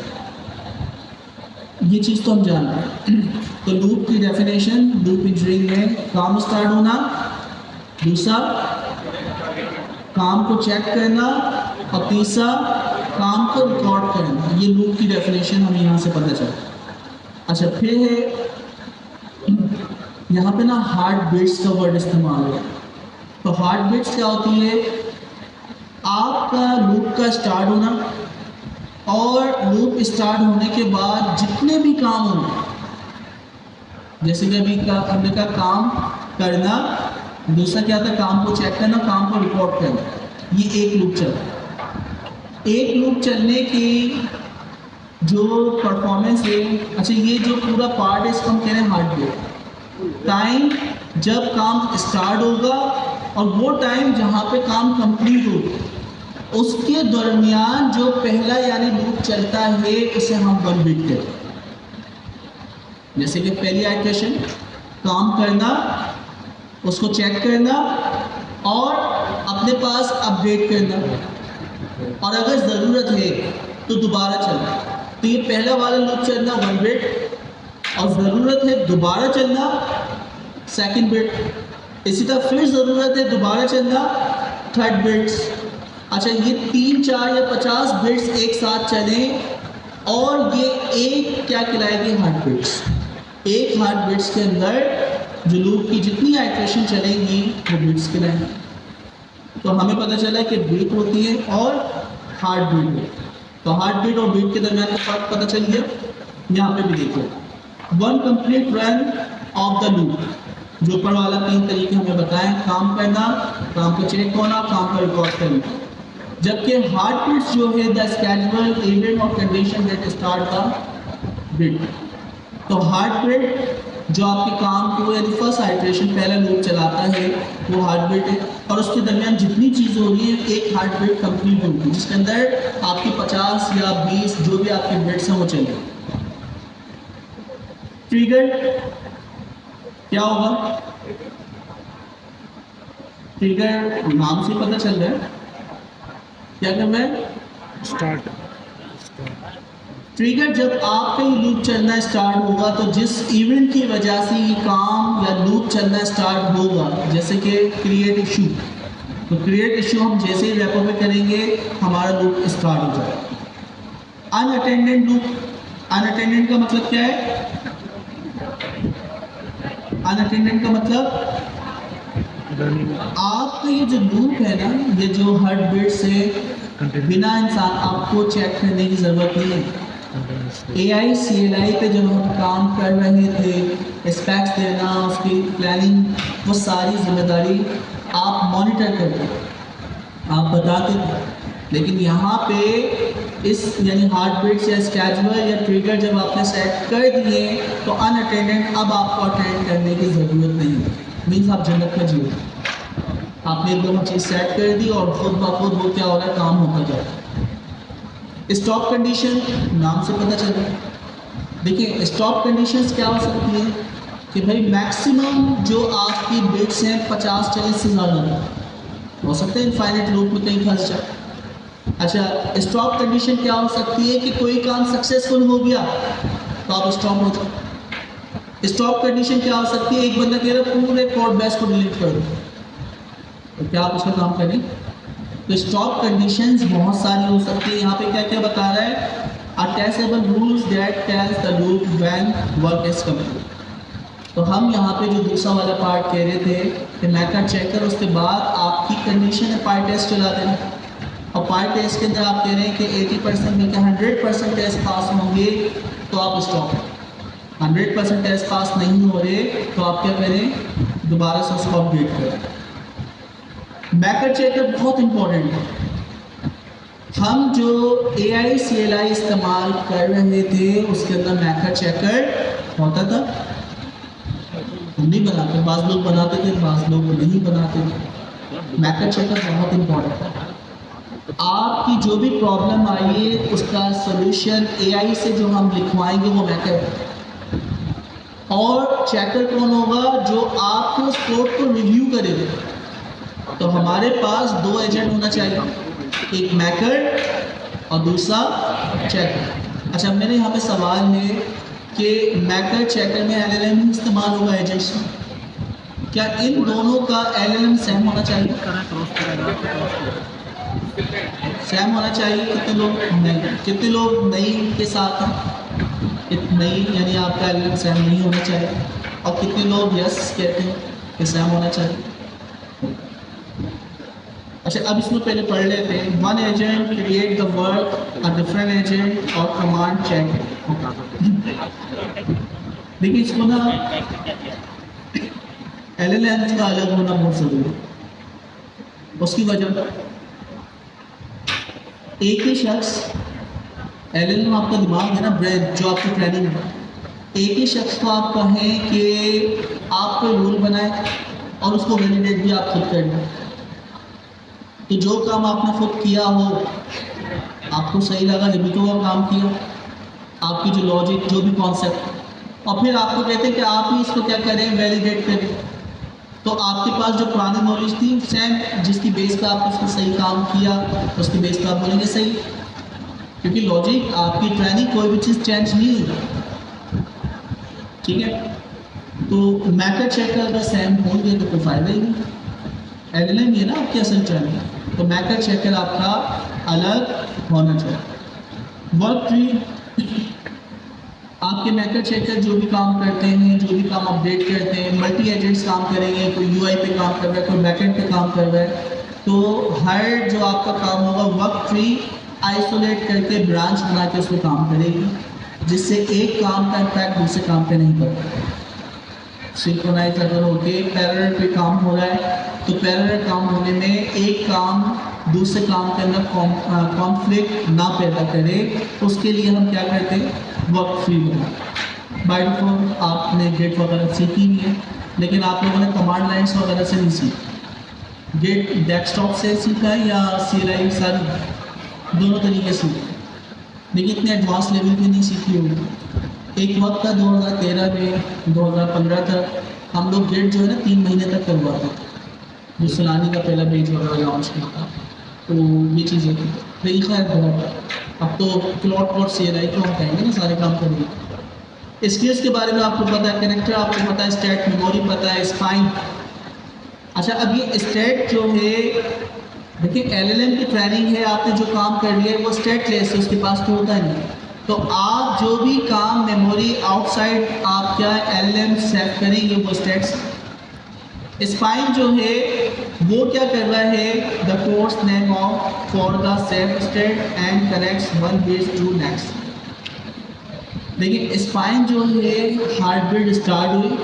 ये चीज़ तो हम जान रहे हैं। तो लूप की डेफिनेशन लूप इंजीनियरिंग में काम स्टार्ट होना, दूसरा काम को चेक करना, और तीसरा काम को रिकॉर्ड करना। ये लूप की डेफिनेशन हमें यहाँ से पता चला। अच्छा, फिर है यहाँ पे ना हार्ट बीट्स का वर्ड इस्तेमाल है। तो हार्ट बीट्स क्या होती है, आपका लूप का स्टार्ट होना और लूप स्टार्ट होने के बाद जितने भी काम होंगे, जैसे कि अभी का हमने का काम करना, दूसरा क्या था, काम को चेक करना, काम को रिकॉर्ड करना। ये एक लूप चलता। एक लूप चलने की जो परफॉर्मेंस है, अच्छा ये जो पूरा पार्ट है इसको हम कह रहे हैं हार्ट बीट। टाइम जब काम स्टार्ट होगा और वो टाइम जहाँ पे काम कंप्लीट होगा, उसके दरमियान जो पहला यानी लूप चलता है उसे हम वन बीट कहते हैं। जैसे कि पहली आइटरेशन, काम करना, उसको चेक करना और अपने पास अपडेट करना, और अगर ज़रूरत है तो दोबारा चलना। तो ये पहला वाला लूप चलना वन बीट, और ज़रूरत है दोबारा चलना सेकंड बिट, इसी तरह फिर ज़रूरत है दोबारा चलना थर्ड बिट्स। अच्छा, ये 3, 4 या 50 बिट्स एक साथ चलें और ये एक क्या कहलाएगी, हार्ट बिट्स। एक हार्ट बिट्स के अंदर जो लूप की जितनी आइटरेशन चलेंगी वो बिट्स कहलाएंगी। तो हमें पता चला कि बीट होती है और हार्ट बीट। तो हार्ट बीट और बीट के दरमियान का फर्क पता चल गया। यहाँ पे भी देखिए, one complete run of the loop, जो ऊपर वाला 3 तरीके हमें बताएं, काम करना, काम को चेक होना, काम को रिकॉर्ड करना। जबकि हार्ट बीट्स जो है द स्केड्यूल इवेंट और condition that start the beat. तो हार्ट बीट जो आपके काम को यानी फर्स्ट आइटरेशन पहला लूप चलाता है वो हार्ट बीट है, और उसके दरमियान जितनी चीज़ हो रही है एक हार्ट बीट कंप्लीट होगी, जिसके अंदर आपकी 50 या 20 जो भी आपके बिट्स हैं वो चलेंगे। ट्रिगर क्या होगा, ट्रिगर नाम से पता चल रहा है क्या करना है, स्टार्ट। ट्रिगर जब आपका ये लूप चलना स्टार्ट होगा तो जिस इवेंट की वजह से ये काम या लूप चलना स्टार्ट होगा, जैसे कि क्रिएट इशू, तो क्रिएट इशू हम जैसे ही रैपो में करेंगे हमारा लूप स्टार्ट हो जाएगा। अनअटेंडेंट लूप, अनअटेंडेंट का मतलब क्या है, अनअटेंडेंट का मतलब आपका ये जो लूप है ना, ये जो हार्ट बीट से बिना इंसान आपको चेक करने की ज़रूरत नहीं है। AI CLI पे जब हम काम कर रहे थे, स्पेक्स देना, उसकी प्लानिंग, वो सारी जिम्मेदारी आप मॉनिटर करते, आप बताते थे। लेकिन यहाँ पे इस यानी हार्ट बीट या स्केड्यूलर या ट्रिगर जब आपने सेट कर दिए तो अनअटेंडेंट अब आपको अटेंड करने की ज़रूरत नहीं है। मीन्स आप जन्नत में जियो, आपने एकदम चीज़ सेट कर दी और खुद ब खुद वो क्या हो रहा है, काम होता जा रहा है। स्टॉप कंडीशन नाम से पता चल रहा है। देखिए स्टॉप कंडीशंस क्या हो सकती है कि भाई मैक्सिमम जो आपकी बिट्स हैं 50-40 से ज़्यादा हो सकता है इनफाइनाइट लूप में कहीं फंस जाए। अच्छा, स्टॉप कंडीशन क्या हो सकती है कि कोई काम सक्सेसफुल हो गया तो आप स्टॉप हो जाओ। स्टॉप कंडीशन क्या हो सकती है, एक बंदा कह रहा है पूरे कोड बेस को डिलीट कर दो, तो क्या आप उसका काम करें? तो स्टॉप कंडीशंस बहुत सारी हो सकती है। यहाँ पे क्या क्या बता रहा है, attachable rules that tells the loop when work is complete. तो हम यहाँ पे जो दूसरा वाला पार्ट कह रहे थे कि मेथड चेकर, उसके बाद आपकी कंडीशन है पार्ट टेस्ट चला देना, और पार्ट टेस्ट के अंदर आप कह रहे हैं कि 80% में 100% टेस्ट पास होंगे तो आप स्टॉप, 100% टेस्ट पास नहीं हो रहे तो आप क्या करें, दोबारा से उसको अपडेट करें। बैकअप चेकर बहुत इंपॉर्टेंट है। हम जो AI CLI इस्तेमाल कर रहे थे उसके अंदर मैकर चेकर होता था, हम नहीं बनाते, बाज़ लोग बनाते थे, बाज़ लोग नहीं बनाते थे। मैकर चेकर बहुत इंपॉर्टेंट है। आपकी जो भी प्रॉब्लम आई है उसका सोल्यूशन AI से जो हम लिखवाएंगे वो मैकर, और चेकर कौन होगा, जो आपके उस कोड को रिव्यू करेगा। तो हमारे पास दो एजेंट होना चाहिए, एक मैकर और दूसरा चेकर। अच्छा, मेरे यहाँ पे सवाल है कि मैकर चेकर में LLM इस्तेमाल होगा एजेंट्स में, क्या इन दोनों का LLM सेम होना चाहिए? सेम होना चाहिए। कितने लोग नहीं, कितने लोग नहीं के साथ हैं, नहीं यानी आपका LLM सेम नहीं होना चाहिए, और कितने लोग यस कहते हैं कि सेम होना चाहिए। अच्छा, अब इसमें पहले पढ़ लेते हैं। One agent create the work, a different agent और कमांड चेक। देखिए इसको ना LLM का अलग होना बहुत जरूरी है। उसकी वजह, एक ही शख्स, LLM आपका दिमाग है ना, ब्रेन जो आपकी ट्रेनिंग है, एक ही शख्स को आप कहें कि आप कोई रूल बनाए और उसको वैलिडेट भी आप खुद करना, तो जो काम आपने खुद किया हो, आपको सही लगा जब भी तो वो काम किया, आपकी जो लॉजिक, जो भी कॉन्सेप्ट, और फिर आपको कहते हैं कि आप ही इसको क्या करें, वैलिडेट करें। तो आपके पास जो पुरानी नॉलेज थी सेम, जिसकी बेस पे आपने उसको सही काम किया, उसकी बेस पे आप बोलेंगे सही, क्योंकि लॉजिक आपकी ट्रेनिंग कोई भी चीज़ चेंज नहीं हुई। ठीक है, तो मैटर चेक अगर सेम होंगे तो कोई फ़ायदा ही नहीं। LLM ये ना आपकी असल ट्रेनिंग, तो मैकर चेकर आपका अलग होना चाहिए। वर्क ट्री, आपके मैकर चेकर जो भी काम करते हैं, जो भी काम अपडेट करते हैं, मल्टी एजेंट्स काम करेंगे, कोई UI पे काम कर रहा है, कोई बैकएंड पे काम कर रहा है, तो हर जो आपका काम होगा वर्क ट्री आइसोलेट करके ब्रांच बना के उसमें काम करेगी, जिससे एक काम का इम्पैक्ट दूसरे काम पे नहीं पड़ता। सिंक्रोनाइज अगर होके पैरेलल पे काम हो रहा है तो पैरेलल काम होने में एक काम दूसरे काम के अंदर कॉन्फ्लिक्ट ना पैदा करे, उसके लिए हम क्या करते हैं, वर्क फ्री बनाए। बाय डिफॉल्ट आपने गेट वगैरह सीखी भी है, लेकिन आप लोगों ने कमांड लाइन्स वगैरह से नहीं सीखी। गेट डेस्कटॉप से सीखा है या CLI सारी दोनों तरीके से, लेकिन इतने एडवांस लेवल पे नहीं सीखी होगी। एक वक्त था 2013 में 2015 तक हम लोग गेट जो है ना 3 महीने तक करवाते थे, जो सलानी का पहला पेज वगैरह लॉन्च किया था, तो ये चीज़ें थी। लेकिन खैर बहुत, अब तो क्लॉट और CLI को हम कहेंगे ना सारे काम करेंगे। स्किल्स के बारे में आपको पता है, कनेक्टर आपको पता है, स्टैट मेमोरी पता है, स्पाइन। अच्छा, अब ये स्टैट जो है, देखिए LLM की ट्रेनिंग है, आपने जो काम कर लिया है वो स्टैट लेस है, उसके पास तो होता नहीं। तो आप जो भी काम मेमोरी आउटसाइड आप क्या एलएम सेव करेंगे वो स्टेट्स स्पाइन जो है वो क्या कर रहा है the course name of for the save state and connects one base to next. देखिए स्पाइन जो है हार्ट बीट स्टार्ट हुई,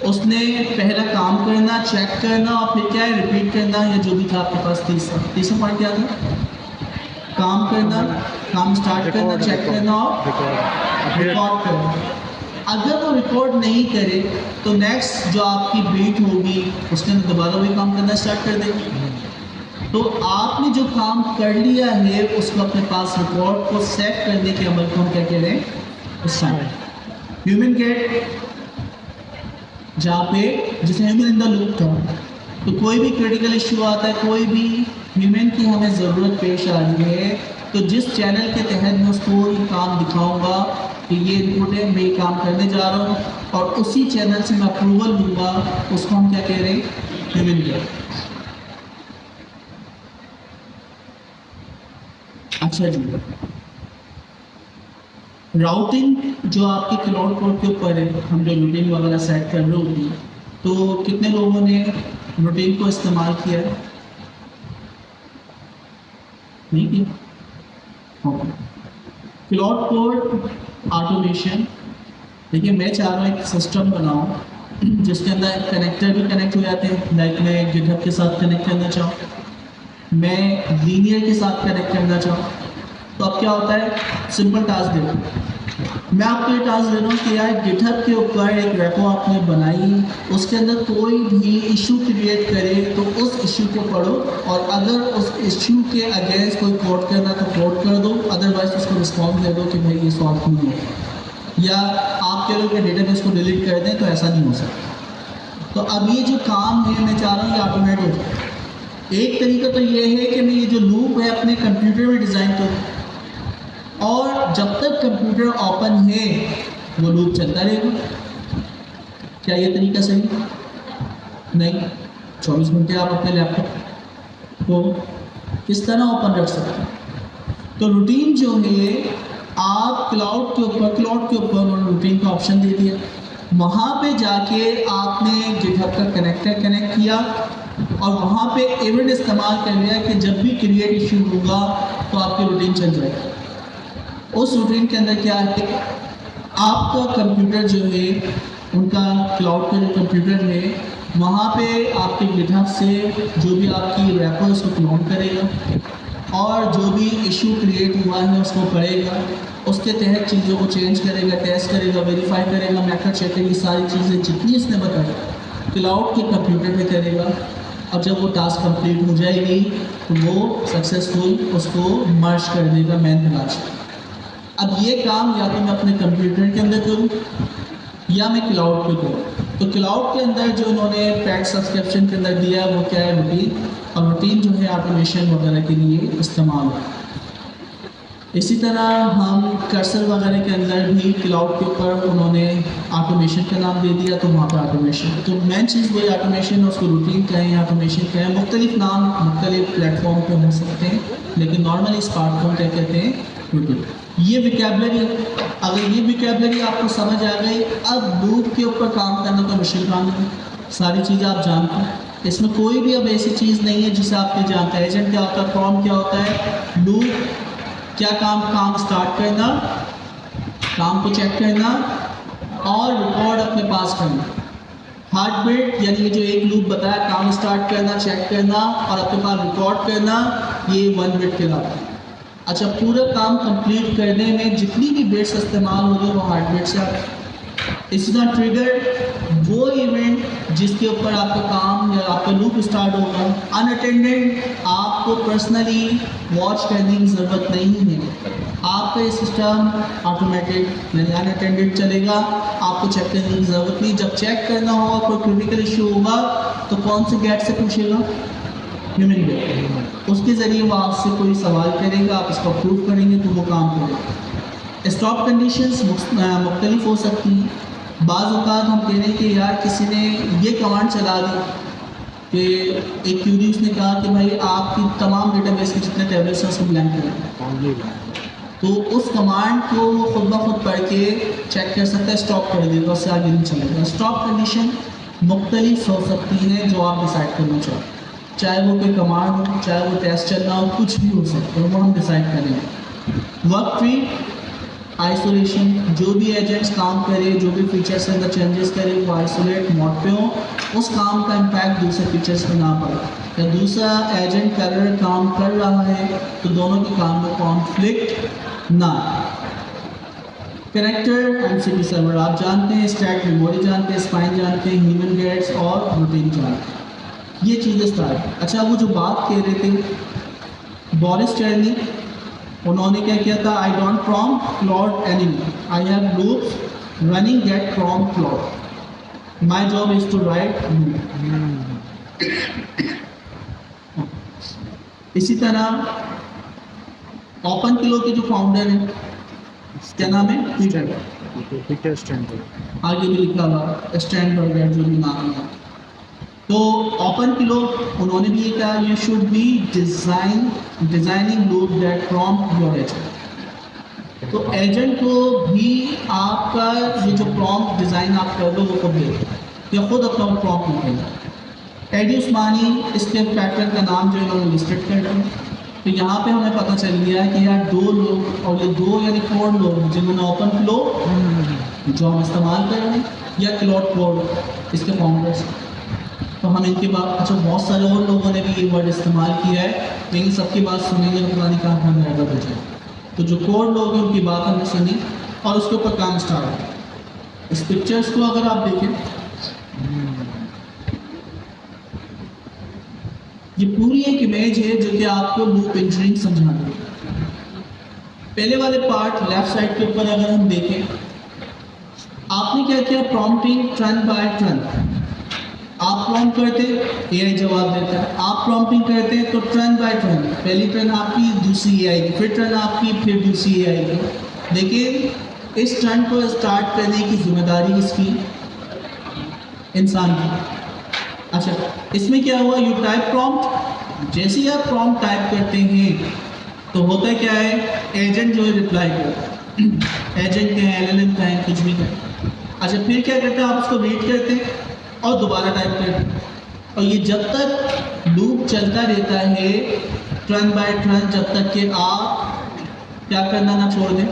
उसने पहला काम करना, चेक करना और फिर क्या है रिपीट करना, या जो भी था आपके पास तीसरा पॉइंट क्या था, काम करना, काम स्टार्ट करना, चेक करना और रिकॉर्ड करना। अगर वो रिकॉर्ड नहीं करे तो नेक्स्ट जो आपकी बीट होगी उसके अंदर दोबारा वही काम करना स्टार्ट कर देगी। तो आपने जो काम कर लिया है उसको अपने पास रिकॉर्ड को सेव करने के अमल को हम क्या कह रहे हैं, ह्यूमन गेट, जहाँ पे जिसे ह्यूमन इन द लूप था। तो कोई भी क्रिटिकल इश्यू आता है, कोई भी ह्यूमन की हमें ज़रूरत पेश आ रही है, तो जिस चैनल के तहत मैं उसको ये काम दिखाऊंगा कि ये इनपुट है, मैं ये काम करने जा रहा हूँ और उसी चैनल से मैं अप्रूवल लूँगा, उसको हम क्या कह रहे हैं, ह्यूमन गेट। अच्छा जी, राउटिंग जो आपके क्लाउड कोड के ऊपर है, हम जो रूटीन वगैरह सेट कर रहे होती है, तो कितने लोगों ने रूटीन को इस्तेमाल किया है, नहीं किया। ओके, क्लाउड कोड ऑटोमेशन, देखिए मैं चाह रहा हूँ एक सिस्टम बनाऊँ जिसके अंदर कनेक्टर भी कनेक्ट हो जाते हैं, लाइक मैं गिटहब के साथ कनेक्ट करना चाहूँ, मैं लीनियर के साथ कनेक्ट करना चाहूँ। तो अब क्या होता है, सिंपल टास्क दे रहा हूँ मैं आपको, ये टास्क दे रहा हूँ कि यार गिटहब के ऊपर एक रेपो आपने बनाई, उसके अंदर कोई भी इशू क्रिएट करे तो उस इशू को पढ़ो और अगर उस इशू के अगेंस्ट कोई कोड करना तो कोड कर दो, अदरवाइज उसको रिस्पॉन्स दे दो कि भाई ये सॉल्व नहीं हो, या आप कह लो कि डेटाबेस को डिलीट कर दें, तो ऐसा नहीं हो सकता। तो अब ये जो काम है मैं चाह रहा हूँ ये ऑटोमेट हो जाए। एक तरीका तो ये है कि मैं ये जो लूप है अपने कंप्यूटर में डिज़ाइन करूँ और जब तक कंप्यूटर ओपन है वो लूप चलता रहेगा। क्या ये तरीका सही नहीं? 24 घंटे आप अपने लैपटॉप को किस तरह ओपन रख सकते हैं। तो रूटीन जो है आप क्लाउड के ऊपर उन्होंने रूटीन का ऑप्शन दे दिया, वहाँ पे जाके आपने गिटहब का कनेक्टर कनेक्ट किया और वहाँ पे इवेंट इस्तेमाल कर लिया कि जब भी क्रिएट इशू होगा तो आपकी रूटीन चल जाएगी। उस रूटीन के अंदर क्या है, आपका कंप्यूटर जो है उनका क्लाउड का जो कंप्यूटर है वहाँ पे आपके गिटहब से जो भी आपकी रैपर है उसको क्लोन करेगा और जो भी इशू क्रिएट हुआ है उसको पढ़ेगा, उसके तहत चीज़ों को चेंज करेगा, टेस्ट करेगा, वेरीफाई करेगा, मेथड चेक करेगी, सारी चीज़ें जितनी इसने बताई क्लाउड के कंप्यूटर पे करेगा और जब वो टास्क कंप्लीट हो जाएगी तो वो सक्सेसफुल उसको मर्ज कर देगा मेन ब्रांच। अब ये काम या तो मैं अपने कंप्यूटर के अंदर करूँ या मैं क्लाउड पे करूँ। तो क्लाउड के अंदर जो उन्होंने पैड सब्सक्रिप्शन के अंदर दिया वो क्या है, रूटीन, और रूटीन जो है ऑटोमेशन वगैरह के लिए इस्तेमाल होता है। इसी तरह हम कर्सर वगैरह के अंदर भी क्लाउड के ऊपर उन्होंने ऑटोमेशन का नाम दे दिया, तो वहाँ पर ऑटोमेशन, तो मेन चीज़ वही ऑटोमेशन, उसको रूटीन कहें या ऑटोमेशन कहें, मुख्तलिफ नाम मुख्तलिफ प्लेटफॉर्म पे हो सकते हैं, लेकिन नॉर्मली इस पार्ट को क्या कहते हैं, रूटीन। ये विकेबलरी, अगर ये विकेबलरी आपको समझ आ गई, अब लूप के ऊपर काम करना तो मुश्किल काम नहीं, सारी चीज़ें आप जानते हैं, इसमें कोई भी अब ऐसी चीज़ नहीं है जिसे आप नहीं जानते हैं। एजेंट क्या होता है, फॉर्म क्या होता है, लूप क्या काम स्टार्ट करना, काम को चेक करना और रिकॉर्ड अपने पास करना। हार्ट बीट यानी ये जो एक लूप बताया, काम स्टार्ट करना, चेक करना और अपने पास रिकॉर्ड करना, ये 1 बिट कहलाता है। अच्छा, पूरा काम कंप्लीट करने में जितनी भी बिट्स इस्तेमाल होगी वो हार्ट बीट से आती है। इसी तरह ट्रिगर वो इवेंट जिसके ऊपर आपका काम या आपका लूप स्टार्ट होगा। अनअटेंडेड आपको पर्सनली वॉच करने की ज़रूरत नहीं है, आपका ये सिस्टम ऑटोमेटेड यानी अनअटेंडेड चलेगा, आपको चेक करने की ज़रूरत नहीं। जब चेक करना होगा, कोई क्रिटिकल इशू होगा तो कौन से गेट से पूछेगा, ह्यूमन गेट, उसके ज़रिए वो आपसे कोई सवाल करेगा, आप उसको अप्रूव करेंगे तो वो काम करेगा। स्टॉप कंडीशंस मुख्तलिफ हो सकती हैं। बाज़ औक़ात हम कह रहे हैं कि यार किसी ने ये कमांड चला दी कि एक क्यूरी उसने कहा कि भाई आपकी तमाम डेटाबेस के जितने टेबल्स हैं उसको ब्लैंक करें, तो उस कमांड को वो खुद ब खुद पढ़ के चेक कर सकता है, स्टॉप कर देगा, उससे आगे नहीं चलेगा। स्टॉप कंडीशन मुख्तलिफ हो सकती है जो आप डिसाइड करना चाहो, चाहे वो कोई कमांड हो, चाहे वो टेस्ट चलना हो, कुछ भी हो सकता है, वो हम डिसाइड करेंगे। वर्क ट्री, आइसोलेशन, जो भी एजेंट्स काम करे, जो भी फीचर्स के अंदर चेंजेस करे, वो आइसोलेट मोड पे हो, उस काम का इम्पैक्ट दूसरे फीचर्स पे ना पड़े। या दूसरा एजेंट पैरेलल काम कर रहा है तो दोनों के काम में कॉन्फ्लिक्ट ना। कनेक्टर एमसीपी सर्वर आप जानते हैं, स्टैक मेमोरी जानते हैं, स्पाइन जानते हैं, ह्यूमन गेट्स और रूटीन जानते हैं, ये चीज़ें स्टार्ट। अच्छा, वो जो बात कह रहे थे बोरिस चर्नी, उन्होंने क्या किया था, I don't prompt Claude anymore, I have loops running get prompt Claude, my job is to write loop. इसी तरह ओपन क्लो के जो फाउंडर हैं, क्या नाम है, पीटर स्टैंडर्ड, आगे भी लिखा हुआ स्टैंडबर्गर, जो भी नाम है। तो ओपन क्लो उन्होंने भी ये कहा, you should be designing loop that prompt your agent. तो एजेंट को भी आपका ये जो प्रॉम्प्ट डिज़ाइन आप कर दो वो खुद दे या खुद अपना प्रॉम्प्ट लिखेगा। एडी उस्मानी इसके पैटर्न का नाम जो इन्होंने लिस्टेड कर दिया। तो यहाँ पे हमें पता चल गया कि यार दो लोग, और ये दो यानी 4 लोग जिन्होंने ओपन फ्लो जो हम इस्तेमाल कर रहे हैं, या क्लाउड कोड इसके फाउंडर्स। तो हम इनके बाद, अच्छा बहुत सारे और लोगों ने भी ये वर्ड इस्तेमाल किया है, लेकिन सबकी बात सुनेंगे तो पुरानी काम हमें गड़बड़ हो जाए। तो जो कोड लोग हैं उनकी बात हमने सुनी और उसके ऊपर काम स्टार्ट हुआ। इस पिक्चर्स को अगर आप देखें, ये पूरी एक इमेज है जो कि आपको लूप इंजीनियरिंग समझाती है। पहले वाले पार्ट लेफ्ट साइड के ऊपर अगर हम देखें, आपने क्या किया, प्रॉम्प्टिंग टर्न बाय टर्न। आप प्रॉम्प्ट करते, एआई जवाब देता है, आप प्रॉम्प्टिंग करते हैं तो टर्न बाय टर्न, पहली टर्न आपकी, दूसरी एआई की, फिर टर्न आपकी, फिर दूसरी एआई की। लेकिन इस टर्न को स्टार्ट करने की जिम्मेदारी किसकी, इंसान की। अच्छा, इसमें क्या हुआ, यू टाइप प्रॉम्प्ट, जैसे ही आप प्रॉम्प्ट टाइप करते हैं तो होता क्या है, एजेंट जो है रिप्लाई करता है, एजेंट के हैं, एलएलएम का है, कुछ भी का है। अच्छा, फिर क्या करते हैं, आप उसको रीड करते हैं और दोबारा टाइप करते हैं, और ये जब तक लूप चलता रहता है टर्न बाय टर्न, जब तक कि आप क्या करना ना छोड़ दें,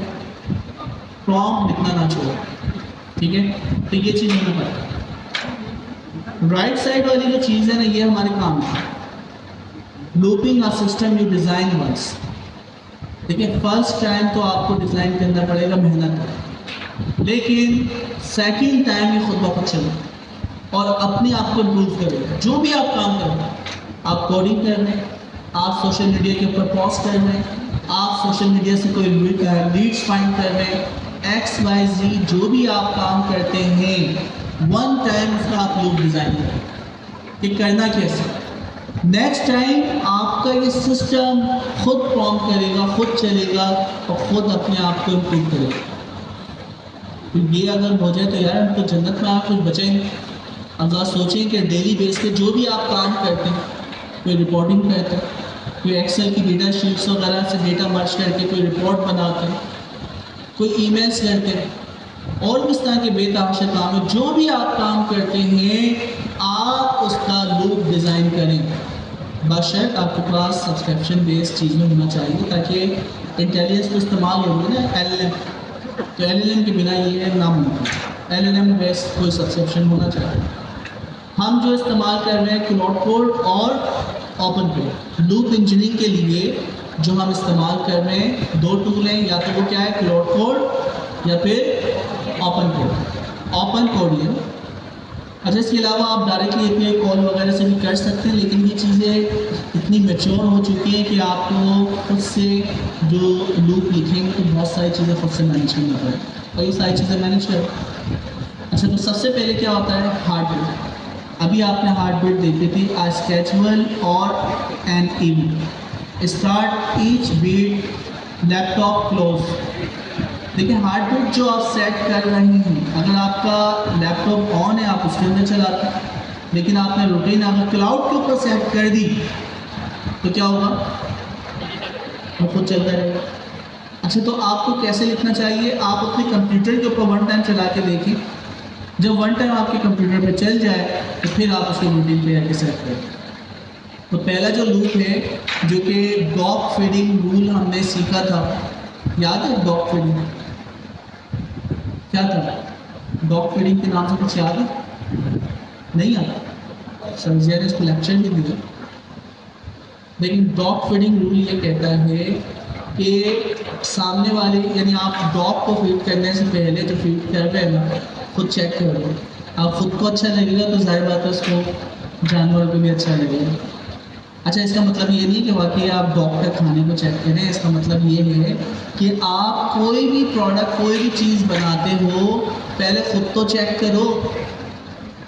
प्रॉम्प्ट लिखना ना छोड़ें। ठीक है, तो ये चीज़ हमें पता है। राइट साइड वाली जो चीज़ है ना, ये हमारे काम है, looping a system you design once. देखिए, फर्स्ट टाइम तो आपको डिज़ाइन करना पड़ेगा, मेहनत है, लेकिन सेकंड टाइम ये खुद ब खुद चलेगा और अपने आप को इम्प्रूव करेगा। जो भी आप काम कर रहे हैं, आप कोडिंग कर रहे हैं, आप सोशल मीडिया के ऊपर पोस्ट कर रहे हैं, आप सोशल मीडिया से कोई लीड्स फाइंड कर रहे हैं, XYZ जो भी आप काम करते हैं, वन टाइम उसका आप लूप डिज़ाइन करें कि करना कैसे। नेक्स्ट टाइम आपका ये सिस्टम खुद प्रॉम्प्ट करेगा, खुद चलेगा और खुद अपने आप को इम्प्रूव करेगा। तो ये अगर हो जाए तो यार हम तो जन्नत में आप कुछ बचेंगे। अगर सोचें कि डेली बेस पे जो भी आप काम करते हैं, कोई रिपोर्टिंग करते हैं, कोई एक्सेल की डेटा शीट्स वगैरह से डेटा मर्ज करके कोई रिपोर्ट बनाते हैं, कोई ईमेल्स करते हैं, और भी इस तरह के बेतहाशा काम है, जो भी आप काम करते हैं आप उसका लूप डिज़ाइन करें। बशर्त आपके पास सब्सक्रिप्शन बेस्ड चीज़ में होना चाहिए, ताकि इंटेलिजेंस को इस्तेमाल होगी ना एलएलएम, तो एलएलएम के बिना ये नामुमकिन, एलएलएम बेस्ड कोई सब्सक्रिप्शन होना चाहिए। हम जो इस्तेमाल कर रहे हैं क्लाउड कोड और ओपन कोड, लूप इंजीनियरिंग के लिए जो हम इस्तेमाल कर रहे हैं, 2 टूल हैं, या तो वो क्या है, क्लाउड कोड या फिर ओपन कोड। ओपन कोड ये, अच्छा, इसके अलावा आप डायरेक्टली अपने कॉल वगैरह से भी कर सकते हैं, लेकिन ये चीज़ें इतनी मैच्योर हो चुकी हैं कि आपको खुद से जो लूप लिखेंगे तो बहुत सारी चीज़ें खुद से मैनेज करना पड़ेगा, और ये सारी चीज़ें मैनेज करें। अच्छा, तो सबसे पहले क्या होता है, हार्डवेयर। अभी आपने हार्डवेयर देखी थी, आ स्केड्यूल और an event, start each beat laptop close. देखिए, हार्डवेयर जो आप सेट कर रहे हैं, अगर आपका लैपटॉप ऑन है आप उसके अंदर चलाते हैं, लेकिन आपने रूटीन अगर क्लाउड के ऊपर सेट कर दी तो क्या होगा, वो खुद चलता रहेगा। अच्छा, तो आपको कैसे लिखना चाहिए? आप अपने कंप्यूटर के ऊपर वन टाइम चला के देखें। जब वन टाइम आपके कंप्यूटर पे चल जाए तो फिर आप उसको रूटीन पे आके सेट करें। तो पहला जो लूप है, जो कि डॉग फीडिंग रूल हमने सीखा था, याद है? डॉग फीडिंग क्या था? डॉग फीडिंग के नाम से कुछ याद है? नहीं आता? सर ने इसको लेक्चर भी दिया। लेकिन डॉग फीडिंग रूल ये कहता है कि सामने वाले, यानी आप डॉग को फीड करने से पहले जो फीड कर रहे हैं ना, खुद चेक कर लो। आप खुद को अच्छा लगेगा तो जाहिर बात है उसको जानवर को भी अच्छा लगेगा। अच्छा, इसका मतलब ये नहीं कि वाकई आप डॉग के खाने को चेक करें। इसका मतलब ये है कि आप कोई भी प्रोडक्ट, कोई भी चीज़ बनाते हो, पहले खुद तो चेक करो।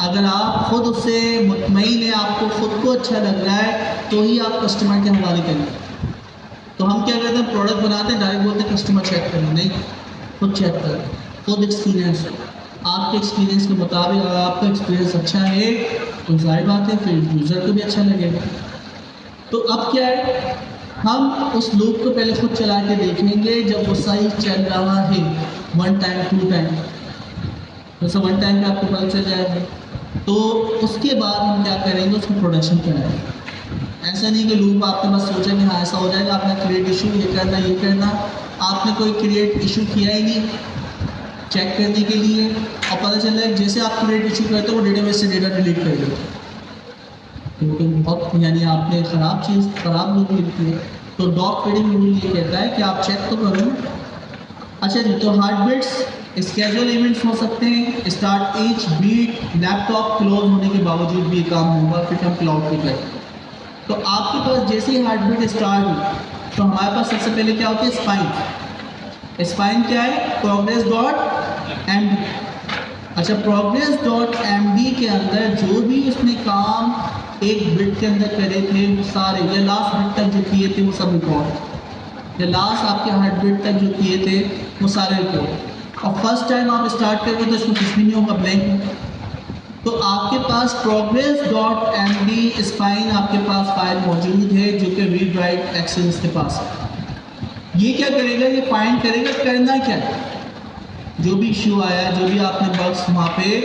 अगर आप खुद उससे मुतमईन है, आपको खुद को अच्छा लग रहा है, तो ही आप कस्टमर के हवाले करें। तो हम क्या करते हैं, प्रोडक्ट बनाते हैं, डायरेक्ट बोलते हैं कस्टमर चेक करें। नहीं, खुद चेक करें, खुद एक्सपीरियंस। आपके एक्सपीरियंस के मुताबिक अगर आपका एक्सपीरियंस अच्छा है तो जाहिर बात है फिर यूज़र को भी अच्छा लगेगा। तो अब क्या है, हम उस लूप को पहले खुद चला के देखेंगे। जब वो सही चल रहा है, वन टाइम टू टाइम, जैसे वन टाइम पे आपको पता चल जाएगा, तो उसके बाद हम क्या करेंगे, उसको प्रोडक्शन कराएंगे। ऐसा नहीं कि लूप आपके पास सोचा कि हाँ ऐसा हो जाएगा, आपने क्रिएट इशू ये करना, आपने कोई क्रिएट इशू किया ही नहीं चेक करने के लिए, और पता चल रहा है जैसे आप क्रिएट इशू करते हो वो डेटाबेस से डेटा डिलीट कर देते हो, क्योंकि बहुत, यानी आपने ख़राब लूप लिखी है। तो डॉग फीडिंग रूल ये कहता है कि आप चेक तो करो। अच्छा जी, तो हार्ट बीट्स स्केजुअल इवेंट्स हो सकते हैं, start as beat, laptop close होने के बावजूद भी काम होगा, फिर हम क्लाउड पे करें। तो आपके पास जैसे ही हार्ट बीट स्टार्ट हुई तो हमारे पास सबसे पहले क्या होती है, स्पाइन। स्पाइन क्या है, प्रोग्रेस डॉट एम डी। अच्छा, प्रोग्रेस डॉट एम डी के अंदर जो भी उसने काम एक बिट के अंदर करे थे वो सारे, या लास्ट बिट तक जो किए थे वो सब रिकॉर्ड, या लास्ट आपके हार्ट बीट तक जो किए थे वो सारे रिकॉर्ड। और फर्स्ट टाइम आप स्टार्ट करेंगे तो इसमें कुछ भी नहीं होगा, ब्लैंक। तो आपके पास progress dot M D spine आपके पास फाइल मौजूद है, जो कि रीड राइट एक्शन इसके पास है। ये क्या करेगा, ये फाइंड करेगा करना क्या है, जो भी इशू आया, जो भी आपने बग्स वहाँ पे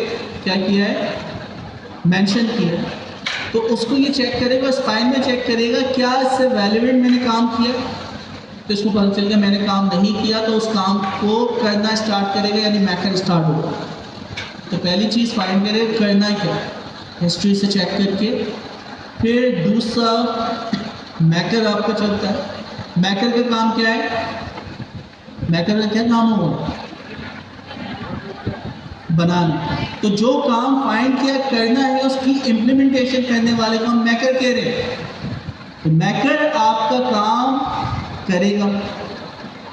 क्या किया है, मेंशन किया है, तो उसको ये चेक करेगा, स्पाइन में चेक करेगा क्या इससे रेलेवेंट मैंने काम किया। तो इसको पता चल गया मैंने काम नहीं किया, तो उस काम को करना स्टार्ट करेगा, यानी मैकर स्टार्ट होगा। तो पहली चीज़ फाइंड करेगा करना क्या, हिस्ट्री से चेक करके। फिर दूसरा मैकर आपका चलता है। मैकर का काम क्या है, मैकर का क्या काम होगा, बनाना। तो जो काम फाइंड किया करना है उसकी इम्प्लीमेंटेशन करने वाले को हम मैकर कह रहे हैं। तो मैकर आपका काम करेगा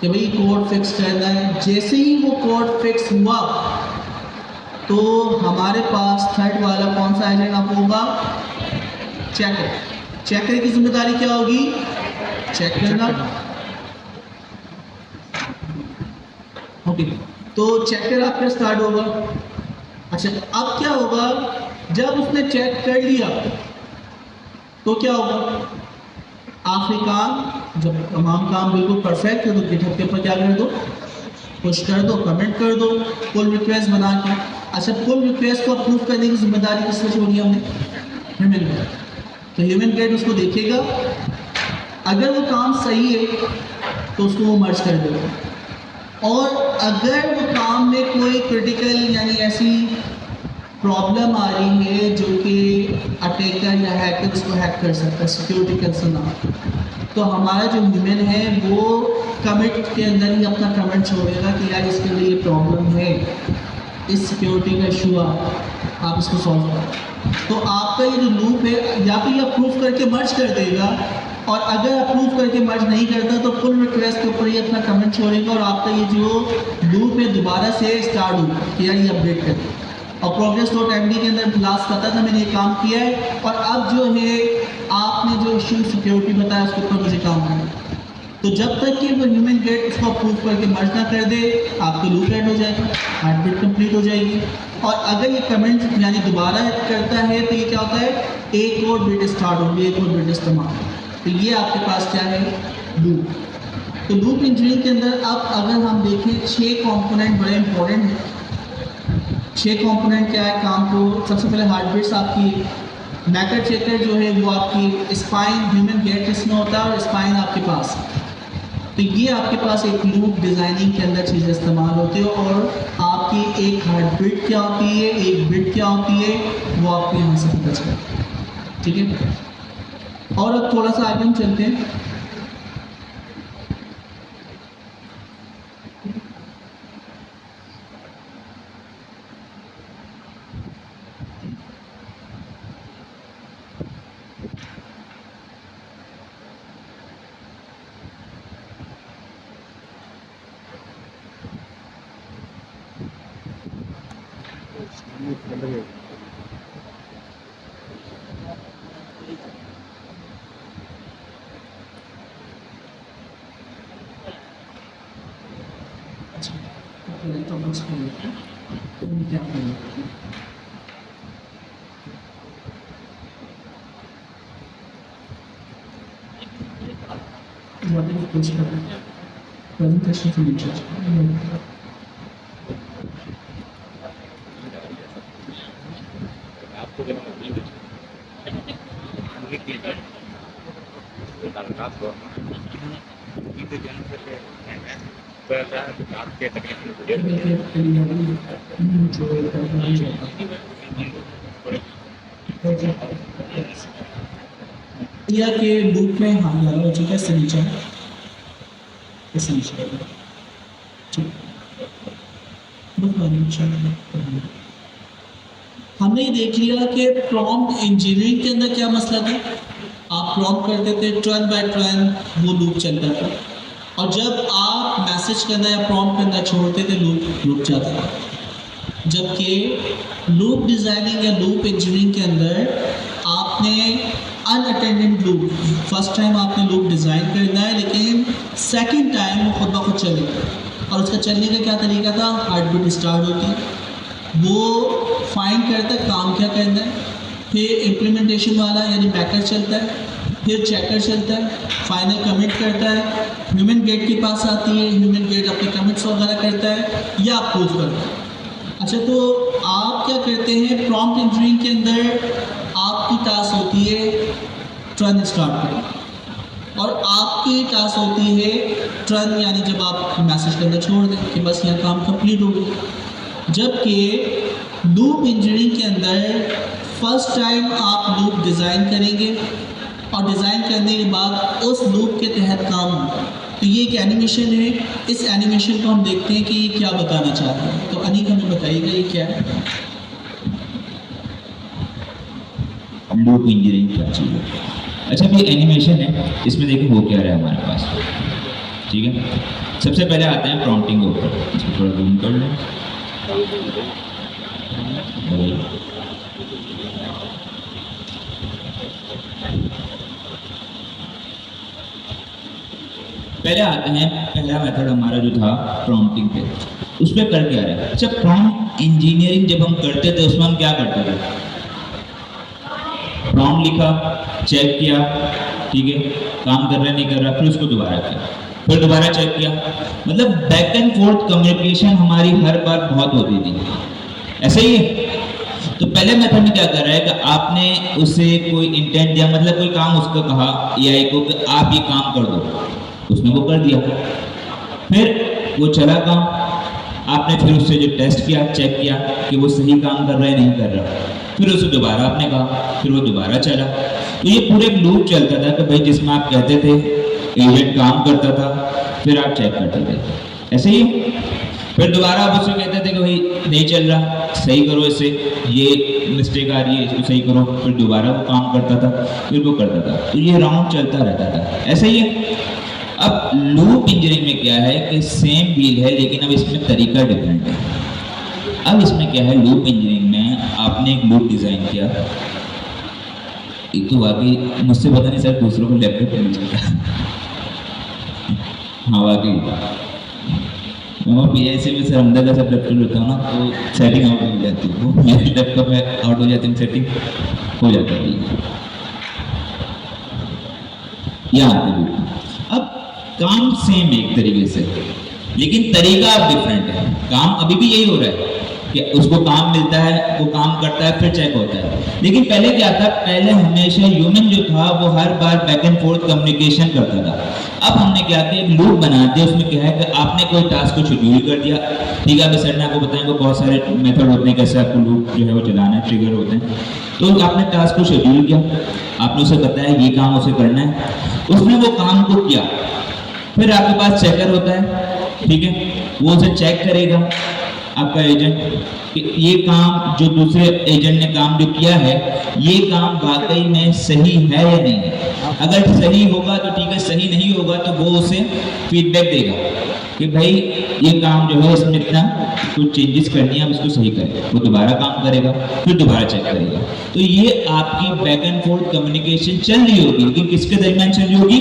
कि भाई कोड फिक्स करना है। जैसे ही वो कोड फिक्स हुआ तो हमारे पास थर्ड वाला कौन सा एजेंट आपको होगा, चेकर। चेकर की जिम्मेदारी क्या होगी, चेक करना। ओके, तो चेकर आपका स्टार्ट होगा। अच्छा, अब क्या होगा, जब उसने चेक कर लिया तो क्या होगा, आखिरी काम, जब तमाम काम बिल्कुल परफेक्ट है तो गिटहब के ऊपर क्या कर दो, पुश कर दो, कमेंट कर दो, पुल रिक्वेस्ट बना के। अच्छा, पुल रिक्वेस्ट को अप्रूव करने की जिम्मेदारी किसने छोड़ी हमने, ह्यूमन गेट। तो ह्यूमन गेट उसको देखेगा, अगर वो काम सही है तो उसको वो मर्ज कर देगा, और अगर वो काम में कोई क्रिटिकल यानी ऐसी प्रॉब्लम आ रही है जो कि अटैकर या हैकर उसको हैक कर सकता है, सिक्योरिटी कंसर्न आ, तो हमारा जो ह्यूमन है वो कमिट के अंदर ही अपना कमेंट छोड़ेगा कि यार इसके लिए ये प्रॉब्लम है, इस सिक्योरिटी का इशू आप इसको सॉल्व करो। तो आपका ये जो लूप है या तो ये अप्रूव करके मर्ज कर देगा, और अगर अप्रूव करके मर्ज नहीं करता तो पुल रिक्वेस्ट के ऊपर ये अपना कमेंट छोड़ेगा और आपका ये जो लूप है दोबारा से स्टार्ट होगा कि यार ये अपडेट कर। और प्रोग्रेस डॉट एम डी के अंदर लास्ट पता था मैंने ये काम किया है, और अब जो है आपने जो इशू सिक्योरिटी बताया उसके ऊपर मुझे काम करना है। तो जब तक कि वो ह्यूमन गेट उसको अप्रूव करके मर्ज ना कर दे, आपको लूप एंड हो जाएगा, हार्ट बीट कंप्लीट हो जाएगी। और अगर ये कमेंट यानी दोबारा करता है तो ये क्या होता है, एक और बिट स्टार्ट होगी, एक और बिट इस्तेमाल। तो ये आपके पास क्या है, लूप। तो लूप इंजीनियरिंग के अंदर अब अगर हम देखें 6 कंपोनेंट बड़े इंपॉर्टेंट हैं। 6 कंपोनेंट क्या है काम को, सबसे पहले हार्ट बीट्स आपकी, मैकर चेकर जो है वो आपकी, स्पाइन ह्यूमन गेट इसमें होता है और स्पाइन आपके पास। तो ये आपके पास एक लूप डिज़ाइनिंग के अंदर चीज़ें इस्तेमाल होती है और आपकी एक हार्ट बीट क्या होती है, एक बिट क्या होती है, वो आपको यहाँ से पता चलता है। ठीक है, और अब थोड़ा सा आगे हम चलते हैं। तो हम इसको लेते हैं, तो हम क्या करेंगे? What is the question? Presentation for teachers. आपको क्या इंडिया के लूप में हम लगा हो चुका है सनीचा, हमने ये देख लिया कि प्रॉम्प्ट इंजीनियरिंग के अंदर क्या मसला था। आप प्रॉम्प्ट करते थे, टर्न बाय टर्न वो लूप चलता था, और जब आप मैसेज करना या प्रॉम्प्ट करना छोड़ते थे लूप रुक जाता था। जबकि लूप डिज़ाइनिंग या लूप इंजीनियरिंग के अंदर आपने अनअटेंडेड लूप, फर्स्ट टाइम आपने लूप डिज़ाइन करना है, लेकिन सेकंड टाइम वो खुद ब खुद चलेगा। और उसका चलने का क्या तरीका था, हार्ट बीट स्टार्ट होती है, वो फाइंड करता है काम क्या करना है, फिर इम्प्लीमेंटेशन वाला यानी बैकर चलता है, फिर चेकर चलता है, फाइनल कमिट करता है, ह्यूमन गेट के पास आती है, ह्यूमन गेट अपने कमिट्स वगैरह करता है या अप्रूव करता है। अच्छा, तो आप क्या करते हैं, प्रॉम्प्ट इंजीनियरिंग के अंदर आपकी टास्क होती है टर्न स्टार्ट करना, और आपकी टास्क होती है टर्न यानी जब आप मैसेज करना छोड़ दें कि बस यहाँ काम कंप्लीट हो गया। जबकि लूप इंजीनियरिंग के अंदर फर्स्ट टाइम आप लूप डिज़ाइन करेंगे और डिज़ाइन करने के बाद उस लूप के तहत काम होगा। तो ये एक एनिमेशन है, इस एनिमेशन को हम देखते हैं कि ये क्या बताना चाहते हैं। तो अनीक हमें बताइएगा ये क्या है। लूप इंजीनियरिंग क्या चीज़ है। अच्छा, ये एनिमेशन है, इसमें देखिए हो क्या रहा है हमारे पास। ठीक है, सबसे पहले आते हैं प्रॉम्प्टिंग के ऊपर। इसको थोड़ा जूम कर लें। पहले आते हैं, पहला मेथड हमारा जो था प्रॉम्प्टिंग पे, उस पर कर क्या रहे हैं। अच्छा, प्रॉम्प्ट इंजीनियरिंग जब हम करते थे उसमें हम क्या करते थे, प्रॉम्प्ट लिखा, चेक किया, ठीक है काम कर रहा नहीं कर रहा, फिर उसको दोबारा किया, फिर दोबारा चेक किया। मतलब बैक एंड फोर्थ कम्युनिकेशन हमारी हर बार बहुत होती थी, ऐसे ही है। तो पहले मेथड में क्या कर रहा है कि आपने उसे कोई इंटेंट दिया, मतलब कोई काम उसको कहा एआई को कि आप ये काम कर दो, उसने वो कर दिया, फिर वो चला काम, आपने फिर उससे जो टेस्ट किया, चेक किया कि वो सही काम कर रहा है नहीं कर रहा, फिर उसे दोबारा आपने कहा, फिर वो दोबारा चला। तो ये पूरे एक लूप चलता था कि भाई जिसमें आप कहते थे एजेंट काम करता था, फिर आप चेक करते थे, ऐसे ही। फिर दोबारा आप उससे कहते थे कि भाई नहीं चल रहा, सही करो इसे, ये मिस्टेक आ रही है, इसको सही करो, फिर दोबारा वो काम करता था, फिर वो करता था। तो ये राउंड चलता रहता था, ऐसे ही है। अब लूप इंजीनियरिंग में क्या है कि सेम व्हील है, लेकिन अब इसमें तरीका डिफरेंट है। अब इसमें क्या है, लूप इंजीनियरिंग में आपने एक लूप डिज़ाइन किया, एक तो वाकई मुझसे पता नहीं सर, दूसरों को लैपटॉप नहीं चलता। हाँ वाकई, मैं पीआईसी में सर अंदर का सब लैपटॉप लेता हूँ ना, तो सेटिंग आउट हो जाती है, वो मेरे लैपटॉप में आउट हो जाती है, सेटिंग हो जाती है। यहाँ आते हैं। अब काम सेम एक तरीके से, लेकिन तरीका अब डिफरेंट है। काम अभी भी यही हो रहा है कि उसको काम मिलता है, वो काम करता है, फिर चेक होता है। लेकिन पहले क्या था, पहले हमेशा ह्यूमन जो था वो हर बार बैक एंड फोर्थ कम्युनिकेशन करता था। अब हमने क्या किया, एक लूप बना दिया। उसमें क्या है कि आपने कोई टास्क को शेड्यूल कर दिया, ठीक है। अभी सर ने आपको बताएंगे बहुत सारे मेथड होते हैं कैसे आपको लूप जो है वो चलाना है, ट्रिगर होते हैं। तो आपने टास्क को शेड्यूल किया, आपने उसे बताया ये काम उसे करना है, उसने वो काम को किया। फिर आपके पास चेकर होता है, ठीक है, वो उसे चेक करेगा आपका एजेंट कि ये काम जो दूसरे एजेंट ने काम जो किया है, ये काम वाकई में सही है या नहीं है। अगर सही होगा तो ठीक है, सही नहीं होगा तो वो उसे फीडबैक देगा कि भाई ये काम जो है इसमें इतना कुछ चेंजेस करनी है, आप इसको सही करें। वो दोबारा काम करेगा, फिर दोबारा चेक करेगा। तो ये आपकी बैक एंड फोर्थ कम्युनिकेशन चल रही होगी, लेकिन किसके दरमियान चल रही होगी,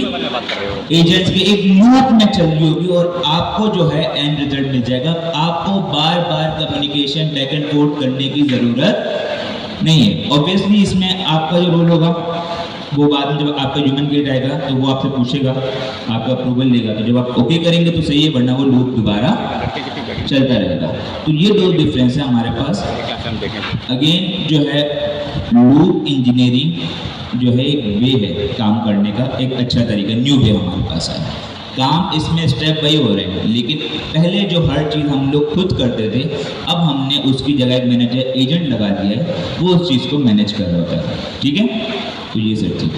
एजेंट्स के एक लूप में चल रही होगी, और आपको जो है एंड रिजल्ट मिल जाएगा। आपको बार बार कम्युनिकेशन बैक एंड फोर्थ करने की जरूरत नहीं है। ऑब्वियसली इसमें आपका जो रोल होगा वो बाद में जब आपका ह्यूमन गेट आएगा तो वो आपसे पूछेगा, आपका अप्रूवल लेगा, तो जब आप ओके करेंगे तो सही है, वरना वो लूप दोबारा चलता रहेगा। तो ये दो डिफरेंस है हमारे पास। अगेन जो है लूप इंजीनियरिंग जो है एक वे है काम करने का, एक अच्छा तरीका, न्यू वे हमारे पास है। काम इसमें स्टेप बाई हो रहे हैं, लेकिन पहले जो हर चीज़ हम लोग खुद करते थे, अब हमने उसकी जगह एक मैनेजर एजेंट लगा दिया है, वो उस चीज़ को मैनेज कर रहा होता है, ठीक है। तो ये सब चीज़